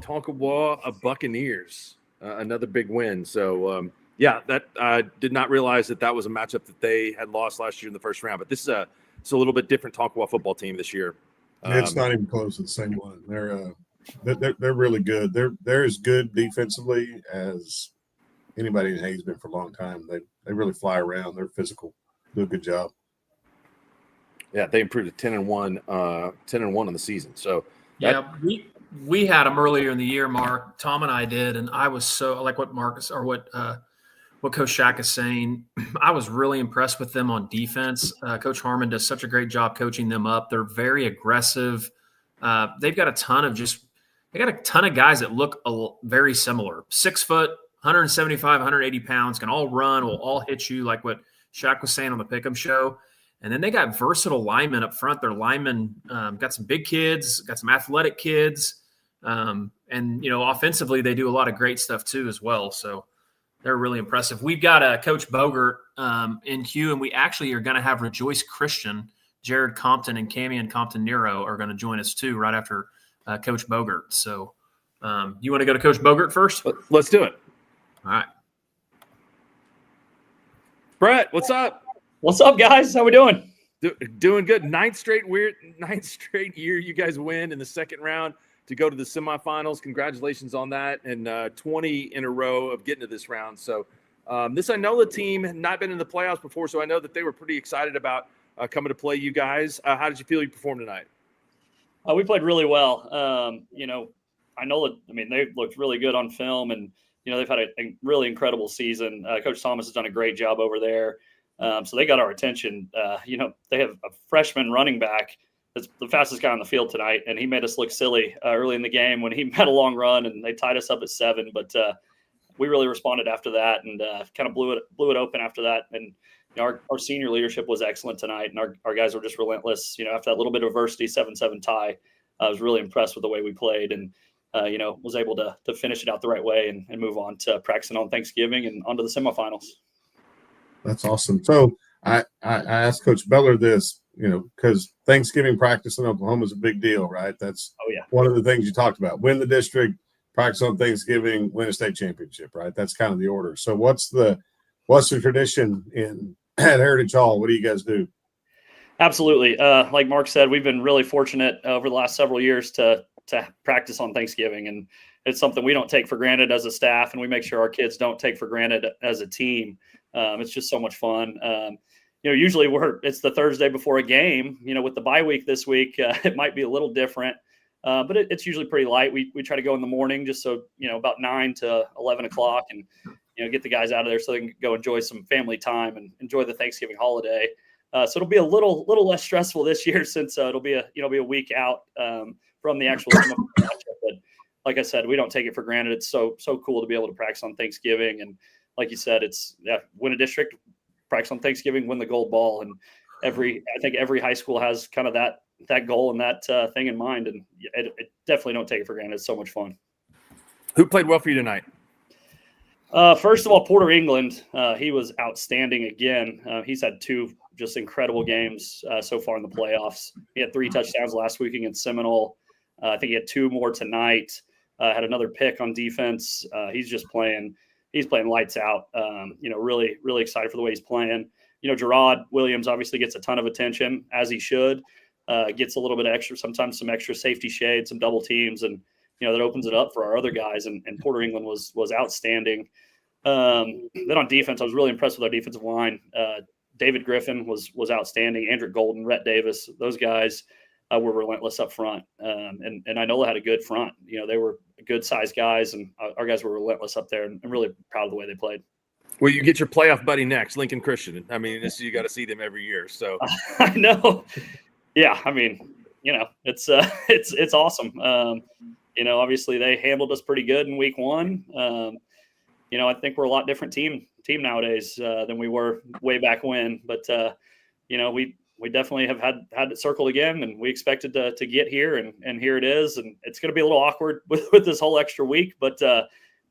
Tonkawa Buccaneers, another big win. So, that I did not realize that was a matchup that they had lost last year in the first round. But this is it's a little bit different Tonkawa football team this year. It's not even close to the same one. They're really good. They're as good defensively as anybody in Hayes been for a long time. They really fly around. They're physical. Do a good job. Yeah, they improved to 10-1 on the season. So we had them earlier in the year, Mark. Tom and I did, and I was so like what Marcus or what Coach Shaq is saying. I was really impressed with them on defense. Coach Harmon does such a great job coaching them up. They're very aggressive. They've got a ton of guys that look very similar. 6 foot, 175, 180 pounds, can all run, will all hit you, like what Shaq was saying on the Pick'em show. And then they got versatile linemen up front. Their linemen got some big kids, got some athletic kids. And, offensively, they do a lot of great stuff too as well. So they're really impressive. We've got Coach Bogert in queue, and we actually are going to have Rejoice Christian, Jared Compton, and Camion Compton-Nero are going to join us too right after Coach Bogert. So you want to go to Coach Bogert first? Let's do it. All right. Brett, what's up? What's up, guys? How we doing? Doing good. Ninth straight year you guys win in the second round to go to the semifinals. Congratulations on that. And 20 in a row of getting to this round. So this Inola team had not been in the playoffs before, so I know that they were pretty excited about coming to play you guys. How did you feel you performed tonight? We played really well. Inola, they looked really good on film, and, they've had a really incredible season. Coach Thomas has done a great job over there. So they got our attention. They have a freshman running back that's the fastest guy on the field tonight, and he made us look silly early in the game when he had a long run, and they tied us up at 7. But we really responded after that and kind of blew it open after that. And our senior leadership was excellent tonight, and our guys were just relentless. After that little bit of adversity, 7-7 tie, I was really impressed with the way we played, and was able to finish it out the right way and move on to practicing on Thanksgiving and onto the semifinals. That's awesome. So I asked Coach Beller this, because Thanksgiving practice in Oklahoma is a big deal, right? That's one of the things you talked about. Win the district, practice on Thanksgiving, win a state championship, right? That's kind of the order. So what's the tradition at Heritage Hall? What do you guys do? Absolutely. Like Mark said, we've been really fortunate over the last several years to practice on Thanksgiving, and it's something we don't take for granted as a staff, and we make sure our kids don't take for granted as a team. It's just so much fun. Usually it's the Thursday before a game. With the bye week this week, it might be a little different, but it's usually pretty light. We try to go in the morning, just so about 9 to 11 o'clock, and get the guys out of there so they can go enjoy some family time and enjoy the Thanksgiving holiday. So it'll be a little less stressful this year since it'll be a week out from the actual matchup. But like I said, we don't take it for granted. It's so cool to be able to practice on Thanksgiving, and like you said, it's win a district, practice on Thanksgiving, win the gold ball, and I think every high school has kind of that goal and that thing in mind, and it definitely don't take it for granted. It's so much fun. Who played well for you tonight? First of all, Porter England. He was outstanding again. He's had 2 just incredible games so far in the playoffs. He had 3 touchdowns last week against Seminole. I think he had 2 more tonight. Had another pick on defense. He's playing lights out. Really, really excited for the way he's playing. Gerard Williams obviously gets a ton of attention, as he should. Gets a little bit extra, sometimes some extra safety shade, some double teams, and that opens it up for our other guys. And Porter England was outstanding. Then on defense, I was really impressed with our defensive line. David Griffin was outstanding. Andrew Golden, Rhett Davis, those guys were relentless up front. And Inola had a good front. They were good sized guys, and our guys were relentless up there, and I'm really proud of the way they played. Well, you get your playoff buddy next, Lincoln Christian. I mean, you got to see them every year. So I know. Yeah. I mean, it's awesome. Obviously they handled us pretty good in week 1. I think we're a lot different team nowadays than we were way back when, but we definitely have had it circled again, and we expected to get here, and here it is. And it's going to be a little awkward with this whole extra week, but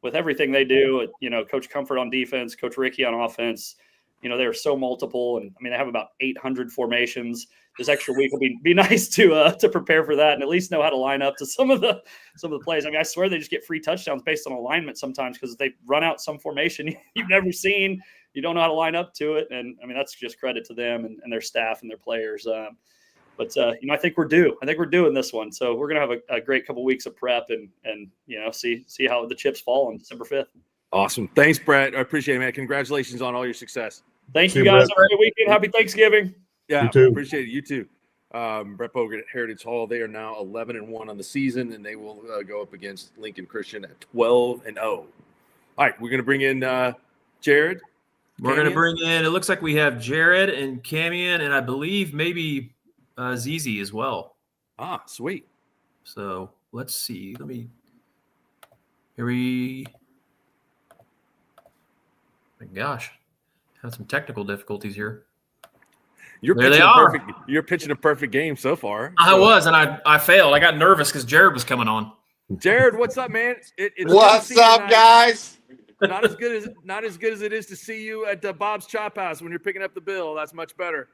with everything they do, Coach Comfort on defense, Coach Ricky on offense, they're so multiple, and I mean, they have about 800 formations. This extra week will be nice to prepare for that and at least know how to line up to some of the plays. I mean, I swear they just get free touchdowns based on alignment sometimes, because they run out some formation you've never seen. You don't know how to line up to it, and I mean, that's just credit to them and their staff and their players. But I think we're due. I think we're doing this one, so we're gonna have a great couple weeks of prep and see how the chips fall on December 5th. Awesome. Thanks, Brett. I appreciate it, man. Congratulations on all your success. Thank you, guys. Have a great weekend. Happy Thanksgiving. Yeah, you too. Appreciate it. You too. Brett Bogan at Heritage Hall. They are now 11-1 on the season, and they will go up against Lincoln Christian at 12-0. All right, we're going to bring in Jared. We're going to bring in, it looks like we have Jared and Camion, and I believe maybe Zizi as well. Ah, sweet. So let's see. My gosh, had some technical difficulties here. You're pitching a perfect game so far. I was, and I failed. I got nervous because Jared was coming on. Jared, what's up, man? What's up, guys? Not as good as it is to see you at Bob's Chop House when you're picking up the bill. That's much better.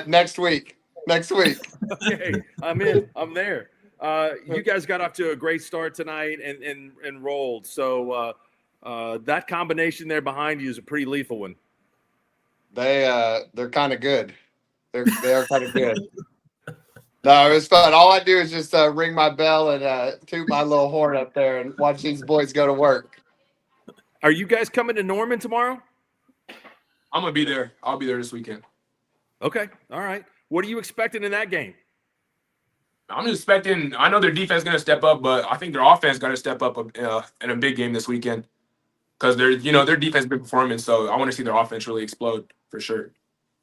Next week. Okay, I'm in. I'm there. You guys got off to a great start tonight and rolled. So that combination there behind you is a pretty lethal one. They're kind of good. They are kind of good. No, it was fun. All I do is just ring my bell and toot my little horn up there and watch these boys go to work. Are you guys coming to Norman tomorrow? I'm gonna be there. I'll be there this weekend. Okay. All right. What are you expecting in that game? I'm expecting. I know their defense is gonna step up, but I think their offense got to step up in a big game this weekend because their defense has been performing. So I want to see their offense really explode for sure.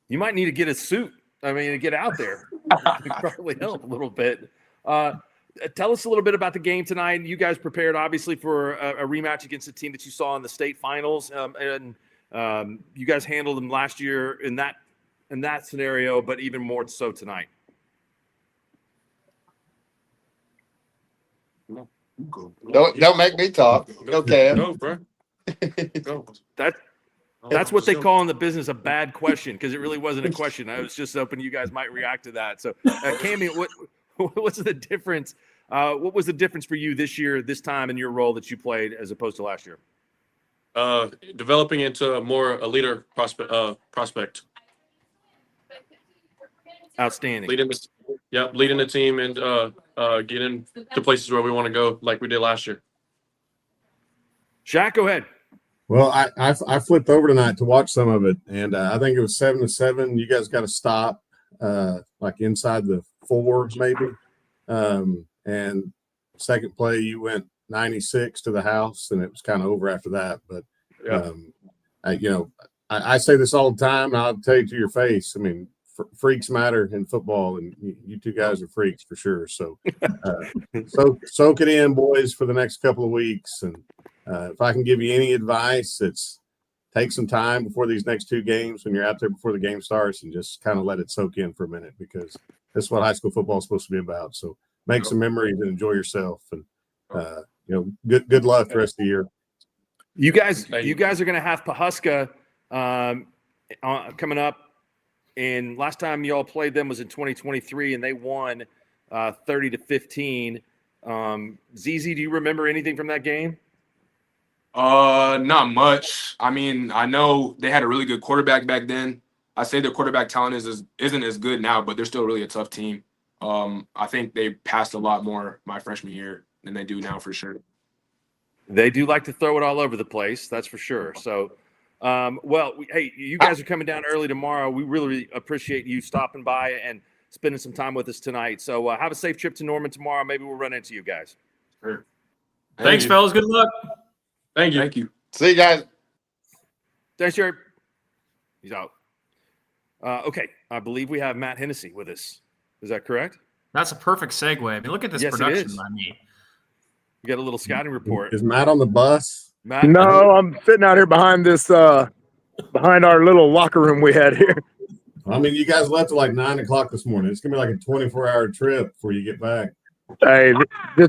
You might need to get a suit. I mean, to get out there. It probably help a little bit. Tell us a little bit about the game tonight. You guys prepared, obviously, for a rematch against a team that you saw in the state finals, and you guys handled them last year in that scenario, but even more so tonight. Don't make me talk. Okay. Go, bro. Go. That's what they call in the business a bad question, because it really wasn't a question. I was just hoping you guys might react to that. So, Cammy, what's the difference? What was the difference for you this year, this time in your role that you played as opposed to last year? Developing into more a leader prospect. Outstanding. Leading the team and getting to places where we want to go, like we did last year. Shaq, go ahead. Well, I flipped over tonight to watch some of it, and I think it was 7-7. You guys got to stop, like inside the 4 maybe. And second play, you went 96 to the house, and it was kind of over after that. But I say this all the time, and I'll tell you to your face. I mean, freaks matter in football, and you two guys are freaks for sure. So, soak it in, boys, for the next couple of weeks. And if I can give you any advice, it's take some time before these next 2 games when you're out there before the game starts, and just kind of let it soak in for a minute, because that's what high school football is supposed to be about. So make some memories and enjoy yourself, and good luck the rest of the year. You guys are going to have Pawhuska coming up. And last time y'all played them was in 2023, and they won 30-15. ZZ, do you remember anything from that game? Not much. I mean, I know they had a really good quarterback back then. I say their quarterback talent isn't as good now, but they're still really a tough team. I think they passed a lot more my freshman year than they do now, for sure. They do like to throw it all over the place, that's for sure. So, hey, you guys are coming down early tomorrow. We really appreciate you stopping by and spending some time with us tonight. So have a safe trip to Norman tomorrow. Maybe we'll run into you guys. Sure. Thanks, fellas. Good luck. Thank you. See you guys. Thanks, Jared. He's out. Okay, I believe we have Matt Hennessy with us. Is that correct? That's a perfect segue. I mean, look at this production by me. We got a little scouting report. Is Matt on the bus? Matt? No, I'm sitting out here behind this, behind our little locker room we had here. I mean, you guys left at like 9 o'clock this morning. It's gonna be like a 24-hour trip before you get back. Hey,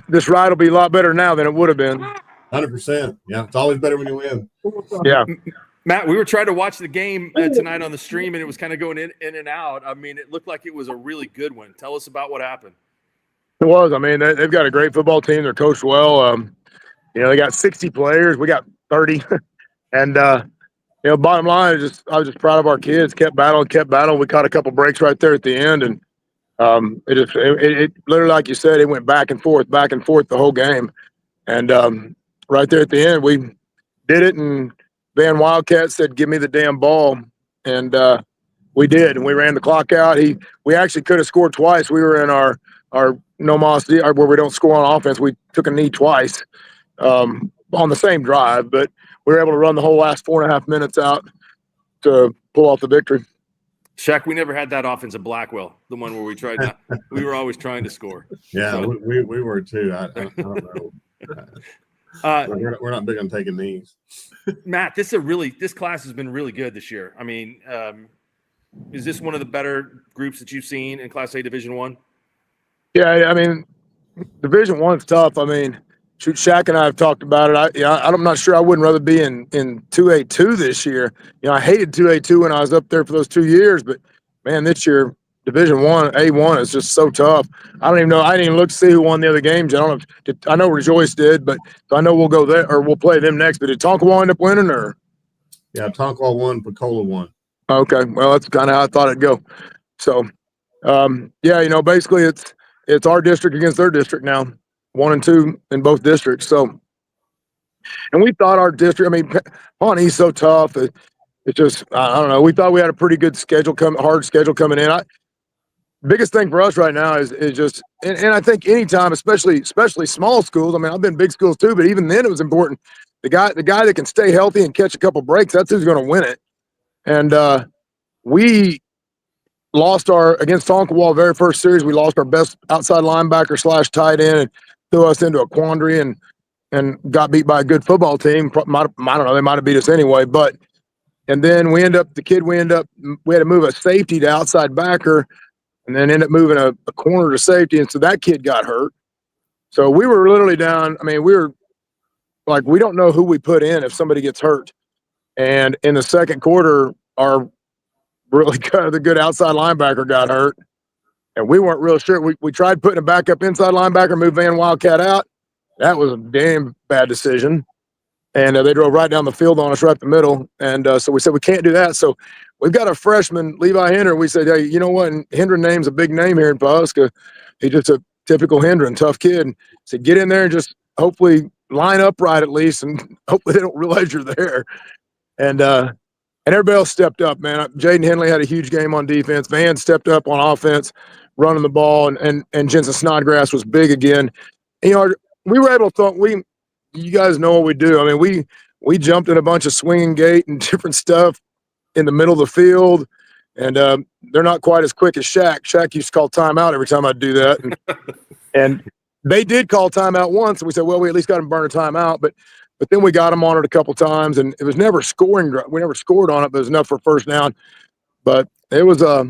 this ride will be a lot better now than it would have been. 100%. Yeah, it's always better when you win. Yeah. Matt, we were trying to watch the game tonight on the stream, and it was kind of going in and out. I mean, it looked like it was a really good one. Tell us about what happened. It was. I mean, they've got a great football team. They're coached well. They got 60 players. We got 30. And, bottom line, I was just proud of our kids. Kept battling. We caught a couple breaks right there at the end. And it literally, like you said, it went back and forth the whole game. And right there at the end, we did it. And Van Wildcat said, "Give me the damn ball." And we did. And we ran the clock out. We actually could have scored twice. We were in our no moss where we don't score on offense. We took a knee twice on the same drive, but we were able to run the whole last 4.5 minutes out to pull off the victory. Shaq, we never had that offense at Blackwell, the one where we were always trying to score. Yeah, so. we were too. I don't know. We're not big on taking knees. Matt, this class has been really good this year. I mean, is this one of the better groups that you've seen in Class A Division I? Yeah, I mean, Division I's tough. I mean, shoot, Shaq and I have talked about it. I'm not sure I wouldn't rather be in 2A2 this year. I hated 2A2 when I was up there for those 2 years, but man, this year Division A1 is just so tough. I don't even know. I didn't even look to see who won the other games. I know Rejoice did, but I know we'll go there or we'll play them next. But did Tonkawa end up winning or? Yeah, Tonkawa won, Pecola won. Okay, well that's kind of how I thought it'd go. So, basically it's our district against their district now, 1 and 2 in both districts. So, and we thought our district. I mean, Pawnee's so tough. It's just I don't know. We thought we had a pretty good hard schedule coming in. Biggest thing for us right now is just, and I think anytime, especially small schools. I mean, I've been big schools too, but even then it was important. The guy that can stay healthy and catch a couple breaks, that's who's going to win it. And we lost against Tonkawa, very first series, we lost our best outside linebacker / tight end and threw us into a quandary and got beat by a good football team. I don't know, they might have beat us anyway, and then we had to move a safety to outside backer and then end up moving a corner to safety. And so that kid got hurt. So we were literally down. I mean, we were like, we don't know who we put in if somebody gets hurt. And in the second quarter, our really the good outside linebacker got hurt. And we weren't real sure. We tried putting a backup inside linebacker, move Van Wildcat out. That was a damn bad decision. And they drove right down the field on us right the middle. And so we said, we can't do that. So we've got a freshman, Levi Hendren. We said, hey, you know what? And Hendren name's a big name here in Pawhuska. He's just a typical Hendren, tough kid. And said, get in there and just hopefully line up right at least. And hopefully they don't realize you're there. And everybody else stepped up, man. Jaden Henley had a huge game on defense. Van stepped up on offense, running the ball. And Jensen Snodgrass was big again. You know, we were able to you guys know what we do. I mean, we jumped in a bunch of swinging gate and different stuff in the middle of the field, and they're not quite as quick as Shaq. Shaq used to call timeout every time I'd do that, and they did call timeout once, and we said, well, we at least got them burn a timeout, but then we got them on it a couple times, and it was never scoring. We never scored on it, but it was enough for first down. But it was a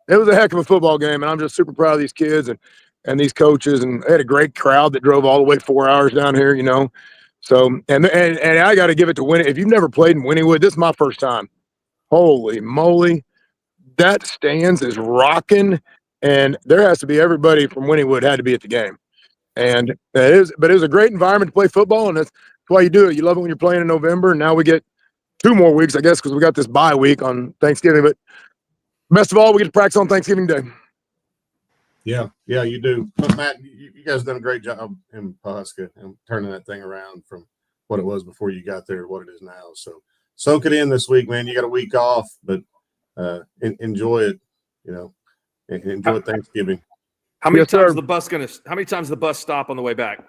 heck of a football game, and I'm just super proud of these kids and these coaches, and they had a great crowd that drove all the way 4 hours down here, you know. So, and I got to give it to Winnie. If you've never played in Wynnewood, this is my first time. Holy moly, that stands is rocking, and there has to be everybody from Wynnewood had to be at the game. And but it was a great environment to play football, and that's why you do it. You love it when you're playing in November, and now we get 2 more weeks, I guess, because we got this bye week on Thanksgiving. But best of all, we get to practice on Thanksgiving Day. Yeah, you do. But Matt, you guys done a great job in Pawhuska and turning that thing around from what it was before you got there to what it is now. So soak it in this week, man. You got a week off, but enjoy it. You know, enjoy Thanksgiving. How many Yes, times sir. How many times the bus stop on the way back?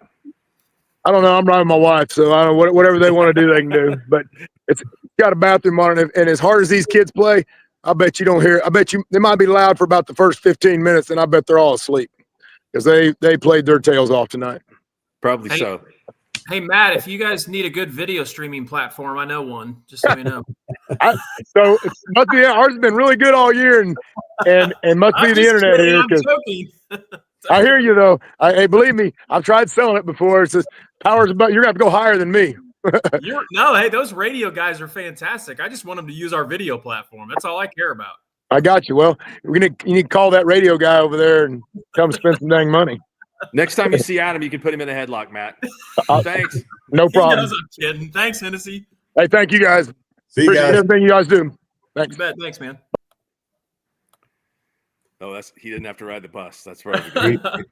I don't know. I'm riding my wife, so I don't know whatever they want to do, they can do. But it's got a bathroom on it, and as hard as these kids play, I bet you don't hear. I bet you they might be loud for about the first 15 minutes, and I bet they're all asleep because they played their tails off tonight. Probably so. Hey, Matt, if you guys need a good video streaming platform, I know one. Just so you know. So it must be ours has been really good all year, and must be the internet here. I'm joking. I hear you though. Hey, believe me, I've tried selling it before. It says power's about. You're gonna have to go higher than me. Hey, those radio guys are fantastic. I just want them to use our video platform. That's all I care about. I got you. Well, you need to call that radio guy over there and tell him to spend some dang money. Next time you see Adam, you can put him in a headlock, Matt. Thanks. No problem. He knows I'm kidding. Thanks, Hennessy. Hey, thank you guys. See you Appreciate guys. everything you guys do. Thanks. Thanks, man. Oh, he didn't have to ride the bus. That's right.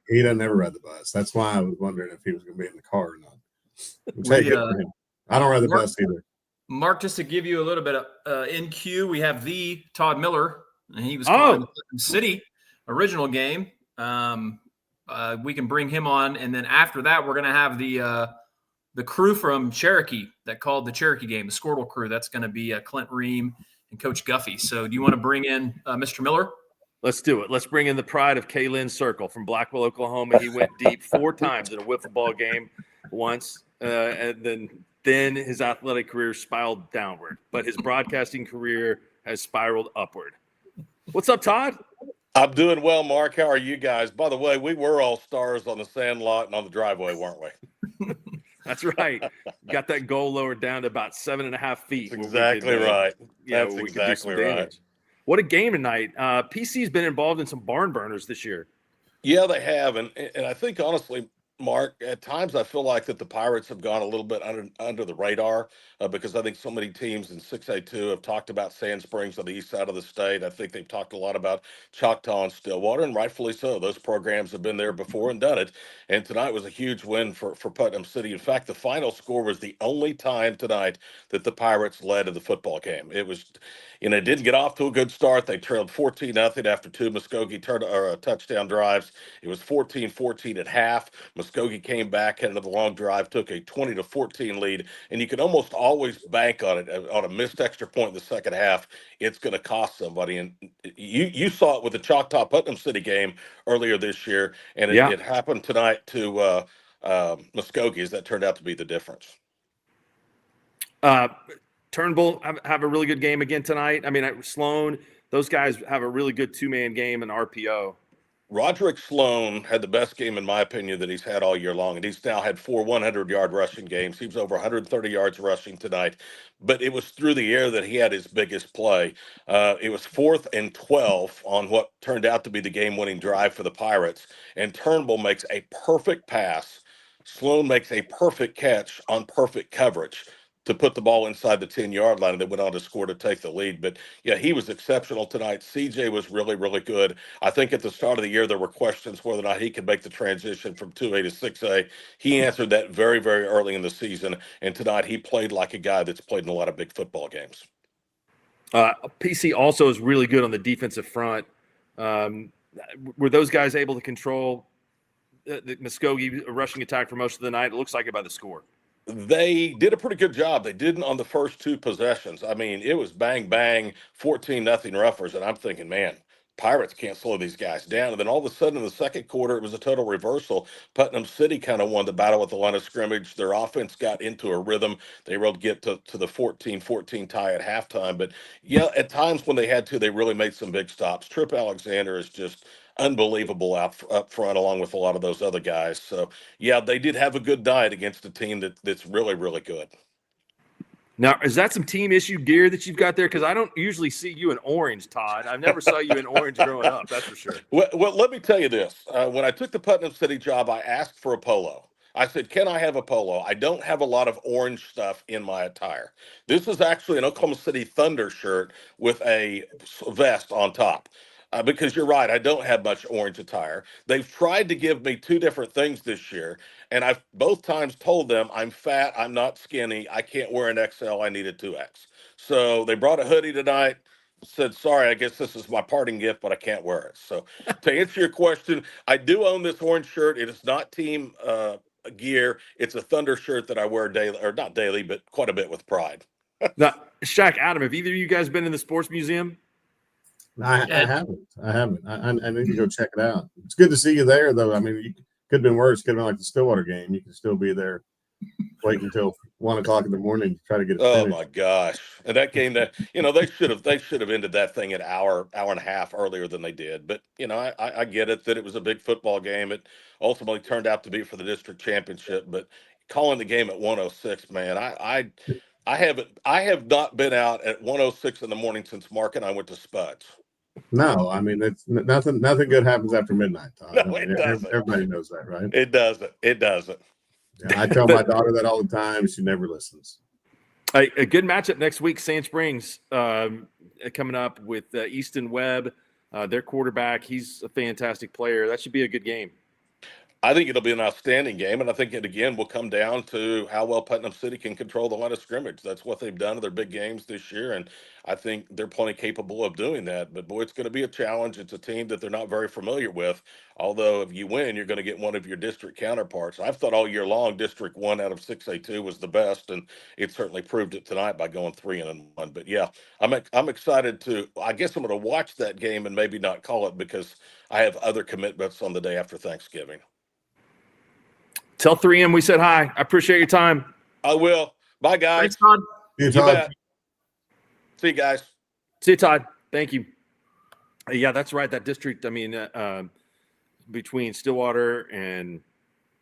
he doesn't ever ride the bus. That's why I was wondering if he was going to be in the car or not. Take it from him. I don't ride the bus either. Mark, just to give you a little bit of in queue, we have the Todd Miller, and he was calling the Clinton City original game. We can bring him on, and then after that, we're going to have the crew from Cherokee that called the Cherokee game, the SKORDLE crew. That's going to be Clint Ream and Coach Guffey. So, do you want to bring in Mr. Miller? Let's do it. Let's bring in the pride of Kaylin Circle from Blackwell, Oklahoma. He went deep 4 times in a wiffle ball game once, and then his athletic career spiraled downward, but his broadcasting career has spiraled upward. What's up, Todd? I'm doing well, Mark. How are you guys? By the way, we were all stars on the sand lot and on the driveway, weren't we? That's right. Got that goal lowered down to about 7.5 feet. That's exactly right. Yeah, That's we exactly could do some right. damage. What a game tonight. PC's been involved in some barn burners this year. Yeah, they have. And I think, honestly, Mark, at times I feel like that the Pirates have gone a little bit under the radar because I think so many teams in 6A2 have talked about Sand Springs on the east side of the state. I think they've talked a lot about Choctaw and Stillwater, and rightfully so. Those programs have been there before and done it. And tonight was a huge win for Putnam City. In fact, the final score was the only time tonight that the Pirates led in the football game. It was, it didn't get off to a good start. They trailed 14-0 after 2 Muskogee touchdown drives. It was 14-14 at half. Muskogee came back into the long drive, took a 20-14 lead, and you can almost always bank on it. On a missed extra point in the second half, it's going to cost somebody. And you saw it with the Choctaw Putnam City game earlier this year, and it happened tonight to Muskogee, as that turned out to be the difference. Turnbull have a really good game again tonight. I mean, Sloan, those guys have a really good two-man game in RPO. Roderick Sloan had the best game, in my opinion, that he's had all year long, and he's now had 4 100-yard rushing games. He was over 130 yards rushing tonight, but it was through the air that he had his biggest play. It was 4th and 12 on what turned out to be the game-winning drive for the Pirates, and Turnbull makes a perfect pass. Sloan makes a perfect catch on perfect coverage to put the ball inside the 10-yard line, and they went on to score to take the lead. But, yeah, he was exceptional tonight. CJ was really, really good. I think at the start of the year there were questions whether or not he could make the transition from 2A to 6A. He answered that very, very early in the season, and tonight he played like a guy that's played in a lot of big football games. PC also is really good on the defensive front. Were those guys able to control the Muskogee rushing attack for most of the night? It looks like it by the score. They did a pretty good job. They didn't on the first 2 possessions. I mean, it was bang, bang, 14-0 Ruffers. And I'm thinking, man, Pirates can't slow these guys down. And then all of a sudden in the second quarter, it was a total reversal. Putnam City kind of won the battle at the line of scrimmage. Their offense got into a rhythm. They were able to get to the 14-14 tie at halftime. But, yeah, at times when they had to, they really made some big stops. Trip Alexander is just unbelievable up front, along with a lot of those other guys. So, yeah, they did have a good night against a team that's really, really good. Now, is that some team issue gear that you've got there? Because I don't usually see you in orange, Todd. I never saw you in orange growing up, that's for sure. Well, let me tell you this. When I took the Putnam City job, I asked for a polo. I said, can I have a polo? I don't have a lot of orange stuff in my attire. This is actually an Oklahoma City Thunder shirt with a vest on top. Because you're right, I don't have much orange attire. They've tried to give me 2 different things this year, and I've both times told them I'm fat, I'm not skinny, I can't wear an XL, I need a 2X. So they brought a hoodie tonight, said, sorry, I guess this is my parting gift, but I can't wear it. So to answer your question, I do own this orange shirt. It is not team gear. It's a Thunder shirt that I wear daily, or not daily, but quite a bit with pride. Now, Shaq, Adam, have either of you guys been in the sports museum? I haven't. I need to go check it out. It's good to see you there, though. I mean, it could have been worse. Could have been like the Stillwater game. You can still be there, wait until 1 o'clock in the morning to try to get it finished. Oh my gosh! And that game, that they should have ended that thing an hour and a half earlier than they did. But I get it that it was a big football game. It ultimately turned out to be for the district championship. But calling the game at 1:06, man, I have not been out at 1:06 in the morning since Mark and I went to Spuds. No, I mean, it's nothing good happens after midnight, Todd. No, it doesn't. Everybody knows that, right? It doesn't. Yeah, I tell my daughter that all the time. She never listens. A good matchup next week, Sand Springs coming up with Easton Webb, their quarterback. He's a fantastic player. That should be a good game. I think it'll be an outstanding game, and I think it, again, will come down to how well Putnam City can control the line of scrimmage. That's what they've done in their big games this year, and I think they're plenty capable of doing that. But, boy, it's going to be a challenge. It's a team that they're not very familiar with, although if you win, you're going to get one of your district counterparts. I've thought all year long District 1 out of 6A2 was the best, and it certainly proved it tonight by going 3-1. But, yeah, I'm excited to – I guess I'm going to watch that game and maybe not call it because I have other commitments on the day after Thanksgiving. Tell 3M we said hi. I appreciate your time. I will. Bye, guys. Thanks, Todd. You bet. See you guys. See you, Todd. Thank you. Yeah, that's right. That district, I mean, between Stillwater and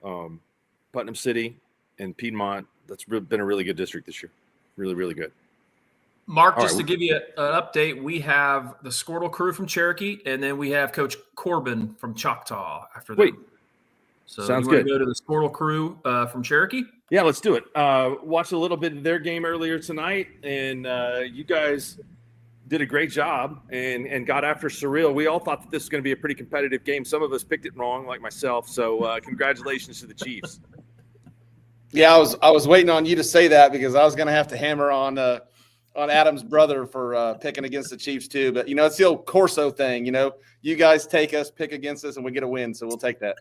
Putnam City and Piedmont, that's been a really good district this year. Really, really good. Mark, just to give you an update, we have the SKORDLE crew from Cherokee, and then we have Coach Corbin from Choctaw after that. Wait. So sounds you want good. to go to the SKORDLE crew from Cherokee? Yeah, let's do it. Watched a little bit of their game earlier tonight, and you guys did a great job and got after Surreal. We all thought that this was going to be a pretty competitive game. Some of us picked it wrong, like myself. So congratulations to the Chiefs. Yeah, I was waiting on you to say that because I was going to have to hammer on Adam's brother for picking against the Chiefs too. But, it's the old Corso thing. You guys take us, pick against us, and we get a win. So we'll take that.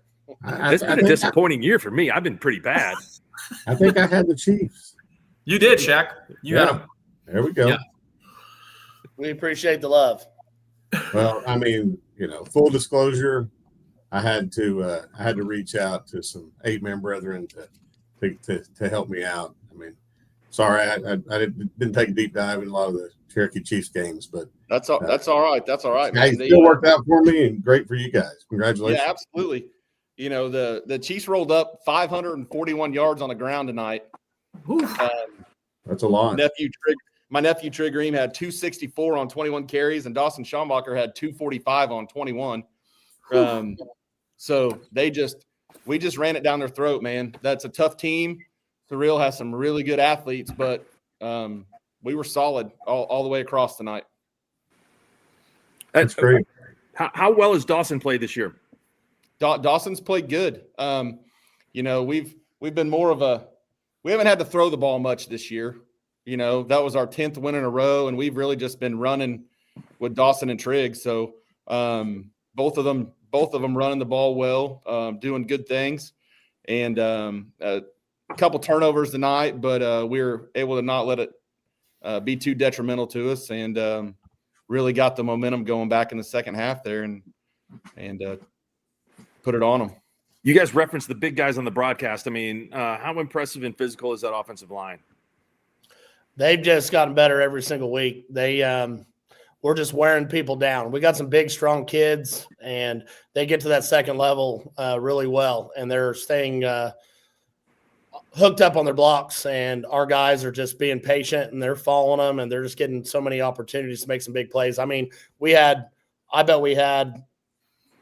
It's been a disappointing year for me. I've been pretty bad. I think I had the Chiefs. You did, Shaq. You had them. There we go. Yeah. We appreciate the love. Well, I mean, full disclosure, I had to reach out to some 8-man brethren to help me out. I mean, sorry, I didn't take a deep dive in a lot of the Cherokee Chiefs games, but That's all right. That's all right, it man. still worked out for me, and great for you guys. Congratulations. Yeah, absolutely. The Chiefs rolled up 541 yards on the ground tonight. That's a lot. My nephew Trey Green had 264 on 21 carries, and Dawson Schombacher had 245 on 21. So we just ran it down their throat, man. That's a tough team. Surreal has some really good athletes, but we were solid all the way across tonight. That's great. How well has Dawson played this year? Dawson's played good. We've been more of we haven't had to throw the ball much this year. That was our 10th win in a row, and we've really just been running with Dawson and Trigg. So both of them running the ball well, doing good things, and a couple turnovers tonight, but we were able to not let it be too detrimental to us, and really got the momentum going back in the second half there, and put it on them. You guys referenced the big guys on the broadcast. I mean, how impressive and physical is that offensive line? They've just gotten better every single week. We're just wearing people down. We got some big, strong kids, and they get to that second level really well, and they're staying hooked up on their blocks, and our guys are just being patient, and they're following them, and they're just getting so many opportunities to make some big plays. I mean, I bet we had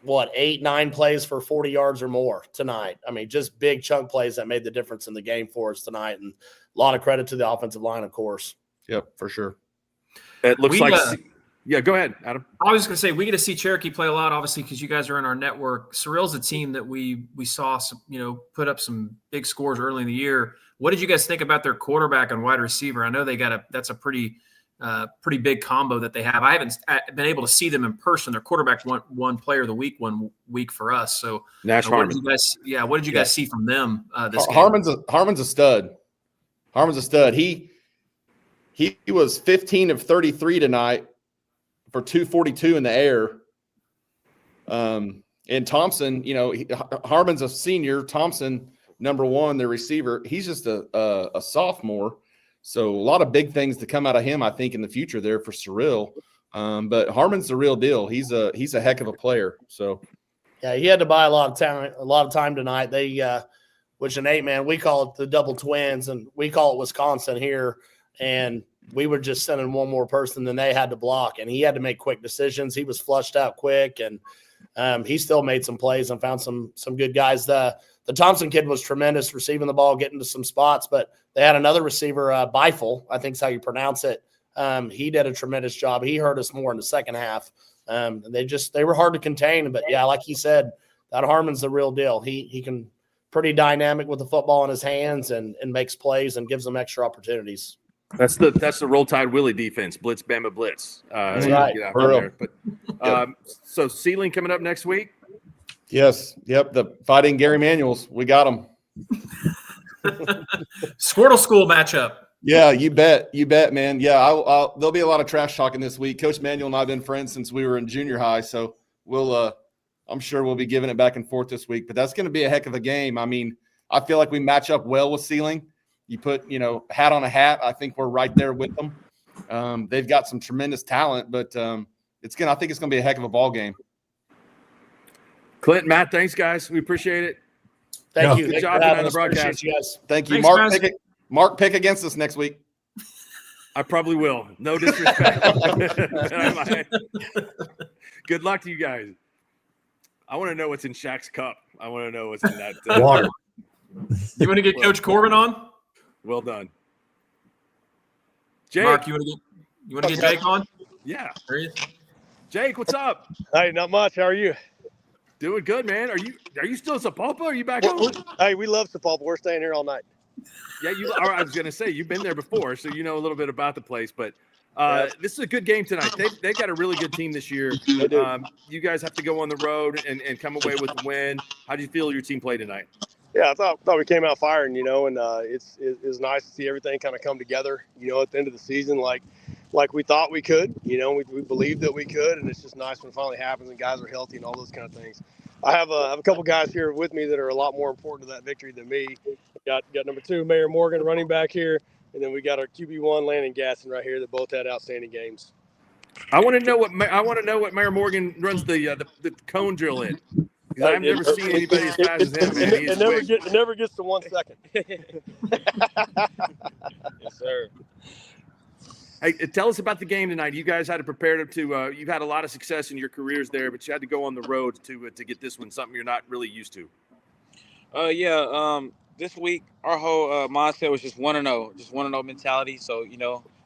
8-9 plays for 40 yards or more tonight. I mean, just big chunk plays that made the difference in the game for us tonight, and a lot of credit to the offensive line, of course. Yep, for sure. It looks yeah, go ahead, Adam. I was going to say, we get to see Cherokee play a lot, obviously, because you guys are in our network. Surreal's a team that we saw some, put up some big scores early in the year. What did you guys think about their quarterback and wide receiver? I know that's a pretty big combo that they have. I haven't been able to see them in person. Their quarterback won Player of the Week one week for us. So, Nash Harmon. What did you guys see from them this game? Harmon's a stud. Harmon's a stud. He was 15 of 33 tonight for 242 in the air. And Thompson, Harmon's a senior. Thompson, number one, the receiver. He's just a sophomore. So a lot of big things to come out of him, I think, in the future there for Surreal. But Harmon's the real deal. He's a heck of a player. So yeah, he had to buy a lot of time tonight. They which an 8-man, we call it the double twins, and we call it Wisconsin here. And we were just sending one more person than they had to block, and he had to make quick decisions. He was flushed out quick, and he still made some plays and found some good guys. The Thompson kid was tremendous receiving the ball, getting to some spots, but they had another receiver, Beifel, I think is how you pronounce it. He did a tremendous job. He hurt us more in the second half. They were hard to contain, but yeah, like he said, that Harmon's the real deal. He can pretty dynamic with the football in his hands and makes plays and gives them extra opportunities. That's the Roll Tide Willie defense, blitz, Bama blitz. That's right. So Sealing coming up next week. Yes. Yep. The Fighting Gary Manuals. We got them. Squirtle School matchup. Yeah, you bet, man. Yeah, there'll be a lot of trash talking this week. Coach Manuel and I have been friends since we were in junior high, so I'm sure we'll be giving it back and forth this week. But that's going to be a heck of a game. I mean, I feel like we match up well with Sealing. You put, hat on a hat. I think we're right there with them. They've got some tremendous talent, but I think it's going to be a heck of a ball game. Clint, Matt, thanks, guys. We appreciate it. Thank you. Good job on the broadcast. You guys. Thank you, Thanks, Mark. Pick against us next week. I probably will. No disrespect. Good luck to you guys. I want to know what's in Shaq's cup. I want to know what's in that water. You want to get Coach Corbin on? Well done. Jake, Mark, you want to get Jake on? Yeah. Jake, what's up? Hey, not much. How are you? Doing good, man. Are you still in Sapulpa? Are you back home? Hey, we love Sapulpa. We're staying here all night. Yeah, I was gonna say you've been there before, so you know a little bit about the place. But This is a good game tonight. They've got a really good team this year. They do. You guys have to go on the road and come away with the win. How do you feel your team played tonight? Yeah, I thought we came out firing, and it's nice to see everything kind of come together, at the end of the season, like we thought we could, we believed that we could, and it's just nice when it finally happens and guys are healthy and all those kind of things. I have a couple guys here with me that are a lot more important to that victory than me. Got number 2, Mayor Morgan, running back here, and then we got our QB1, Landon Gasson, right here, that both had outstanding games. I want to know what Mayor Morgan runs the cone drill in. Because I've never seen anybody as fast as him, man. It never gets to 1 second. Yes, sir. Hey, tell us about the game tonight. You guys had to prepare to. You've had a lot of success in your careers there, but you had to go on the road to get this one, something you're not really used to. This week our whole mindset was just 1-0, just 1-0 mentality. So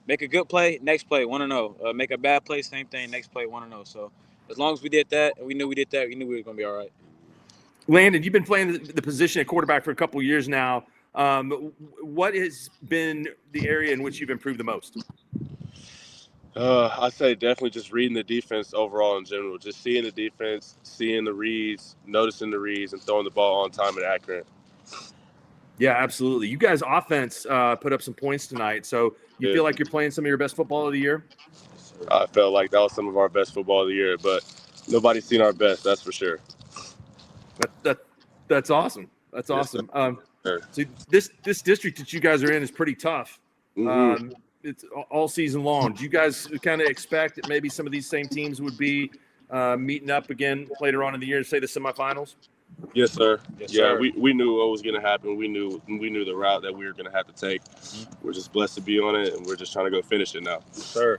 make a good play, next play 1-0. Make a bad play, same thing, next play 1-0. So as long as we did that, and we knew we did that, we knew we were going to be all right. Landon, you've been playing the position at quarterback for a couple of years now. What has been the area in which you've improved the most? I'd say definitely just reading the defense overall in general. Just seeing the defense, seeing the reads, noticing the reads, and throwing the ball on time and accurate. Yeah, absolutely. You guys' offense put up some points tonight, so you feel like you're playing some of your best football of the year? I felt like that was some of our best football of the year, but nobody's seen our best, that's for sure. That's awesome. That's awesome. So this district that you guys are in is pretty tough. Mm-hmm. It's all season long. Do you guys kind of expect that maybe some of these same teams would be meeting up again later on in the year to say the semifinals? Yes, sir. Yes, yeah, sir. We knew what was going to happen. We knew the route that we were going to have to take. We're just blessed to be on it, and we're just trying to go finish it now. Yes, sir.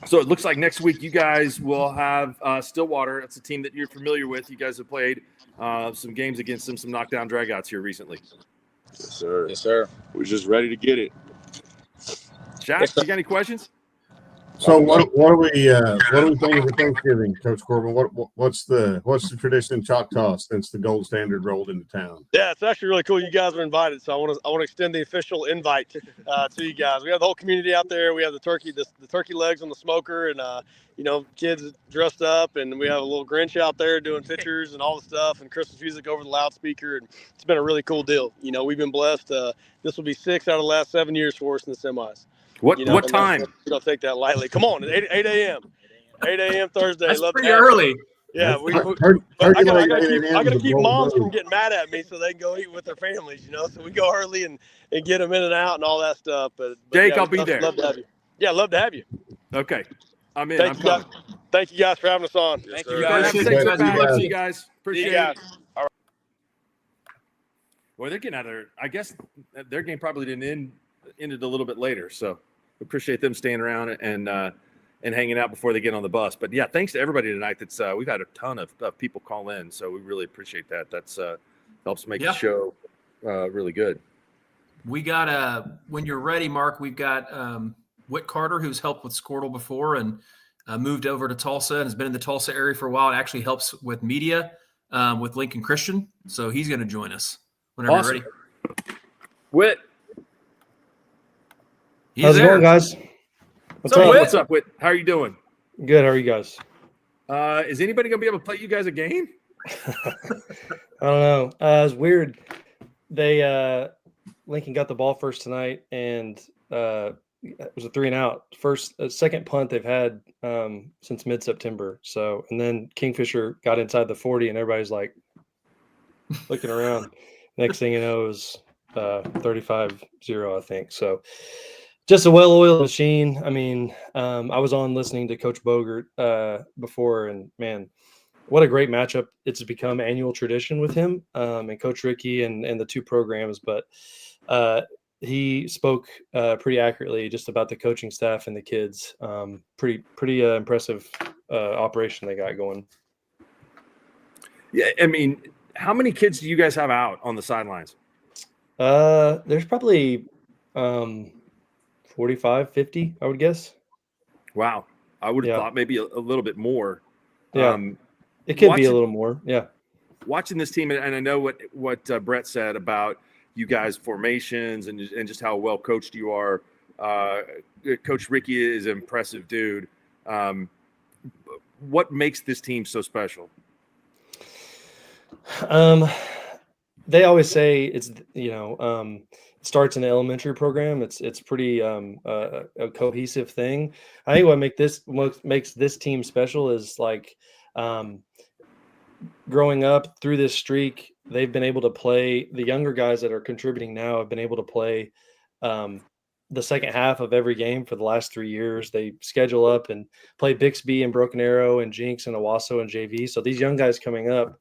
So it looks like next week you guys will have Stillwater. It's a team that you're familiar with. You guys have played some games against them, some knockdown dragouts here recently. Yes, sir. Yes, sir. We're just ready to get it. Shaq, you got any questions? So what are we thinking for Thanksgiving, Coach Corbin? What's the tradition in Choctaw since the gold standard rolled into town? Yeah, it's actually really cool. You guys are invited, so I want to extend the official invite to you guys. We have the whole community out there. We have the turkey legs on the smoker, and kids dressed up, and we have a little Grinch out there doing pictures and all the stuff, and Christmas music over the loudspeaker, and it's been a really cool deal. We've been blessed. This will be 6 out of the last 7 years for us in the semis. What time? You don't take that lightly. Come on, 8 a.m. 8 a.m. Thursday. That's Love pretty early. Yeah, I gotta keep moms from getting mad at me so they can go eat with their families. So we go early and get them in and out and all that stuff. But Jake, yeah, I'll be there. Love to have you. Yeah, love to have you. Okay, I'm in. Thank you guys for having us on. Thank you guys. Have a safe trip back. See you guys. Appreciate it. All right. Well, they're getting out of there. I guess their game probably didn't ended a little bit later, so we appreciate them staying around and hanging out before they get on the bus. But yeah, thanks to everybody tonight. We've had a ton of people call in, so we really appreciate that. That's helps make the show really good. We got when you're ready, Mark. We've got Whit Carter, who's helped with SKORDLE before and moved over to Tulsa and has been in the Tulsa area for a while. It actually helps with media with Lincoln Christian, so he's going to join us whenever you're ready. Whit. How's it going, guys? What's up, Whit? How are you doing? Good. How are you guys? Is anybody going to be able to play you guys a game? I don't know. It was weird. They Lincoln got the ball first tonight, and it was a 3-and-out. Second punt they've had since mid-September. So, and then Kingfisher got inside the 40, and everybody's like looking around. Next thing you know, it was 35-0, I think. So, just a well-oiled machine. I mean, I was on listening to Coach Bogert before, and man, what a great matchup. It's become annual tradition with him and Coach Ricky and the two programs. But he spoke pretty accurately just about the coaching staff and the kids. Pretty impressive operation they got going. Yeah, I mean, how many kids do you guys have out on the sidelines? There's probably 45, 50, I would guess. Wow. I would have thought maybe a little bit more. Yeah. It could be a little more. Yeah. Watching this team, and I know what Brett said about you guys' formations and just how well coached you are. Coach Ricky is an impressive dude. What makes this team so special? They always say it's it starts in the elementary program. It's pretty a cohesive thing. I think what makes this team special is like growing up through this streak, they've been able to play. The younger guys that are contributing now have been able to play the second half of every game for the last 3 years. They schedule up and play Bixby and Broken Arrow and Jinx and Owasso and JV. So these young guys coming up,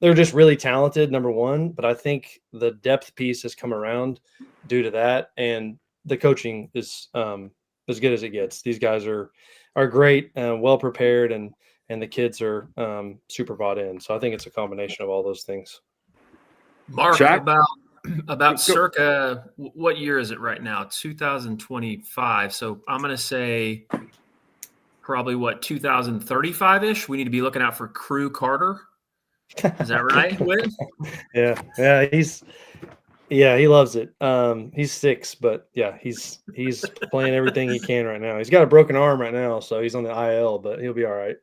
they're just really talented, number one. But I think the depth piece has come around due to that, and the coaching is as good as it gets. These guys are great, well prepared, and the kids are super bought in. So I think it's a combination of all those things. Mark, Jack? about circa, what year is it right now? 2025. So I'm going to say probably 2035-ish. We need to be looking out for Crew Carter. Is that right, Whit? Yeah, he loves it. He's 6, but yeah, he's playing everything he can right now. He's got a broken arm right now, so he's on the IL, but he'll be all right.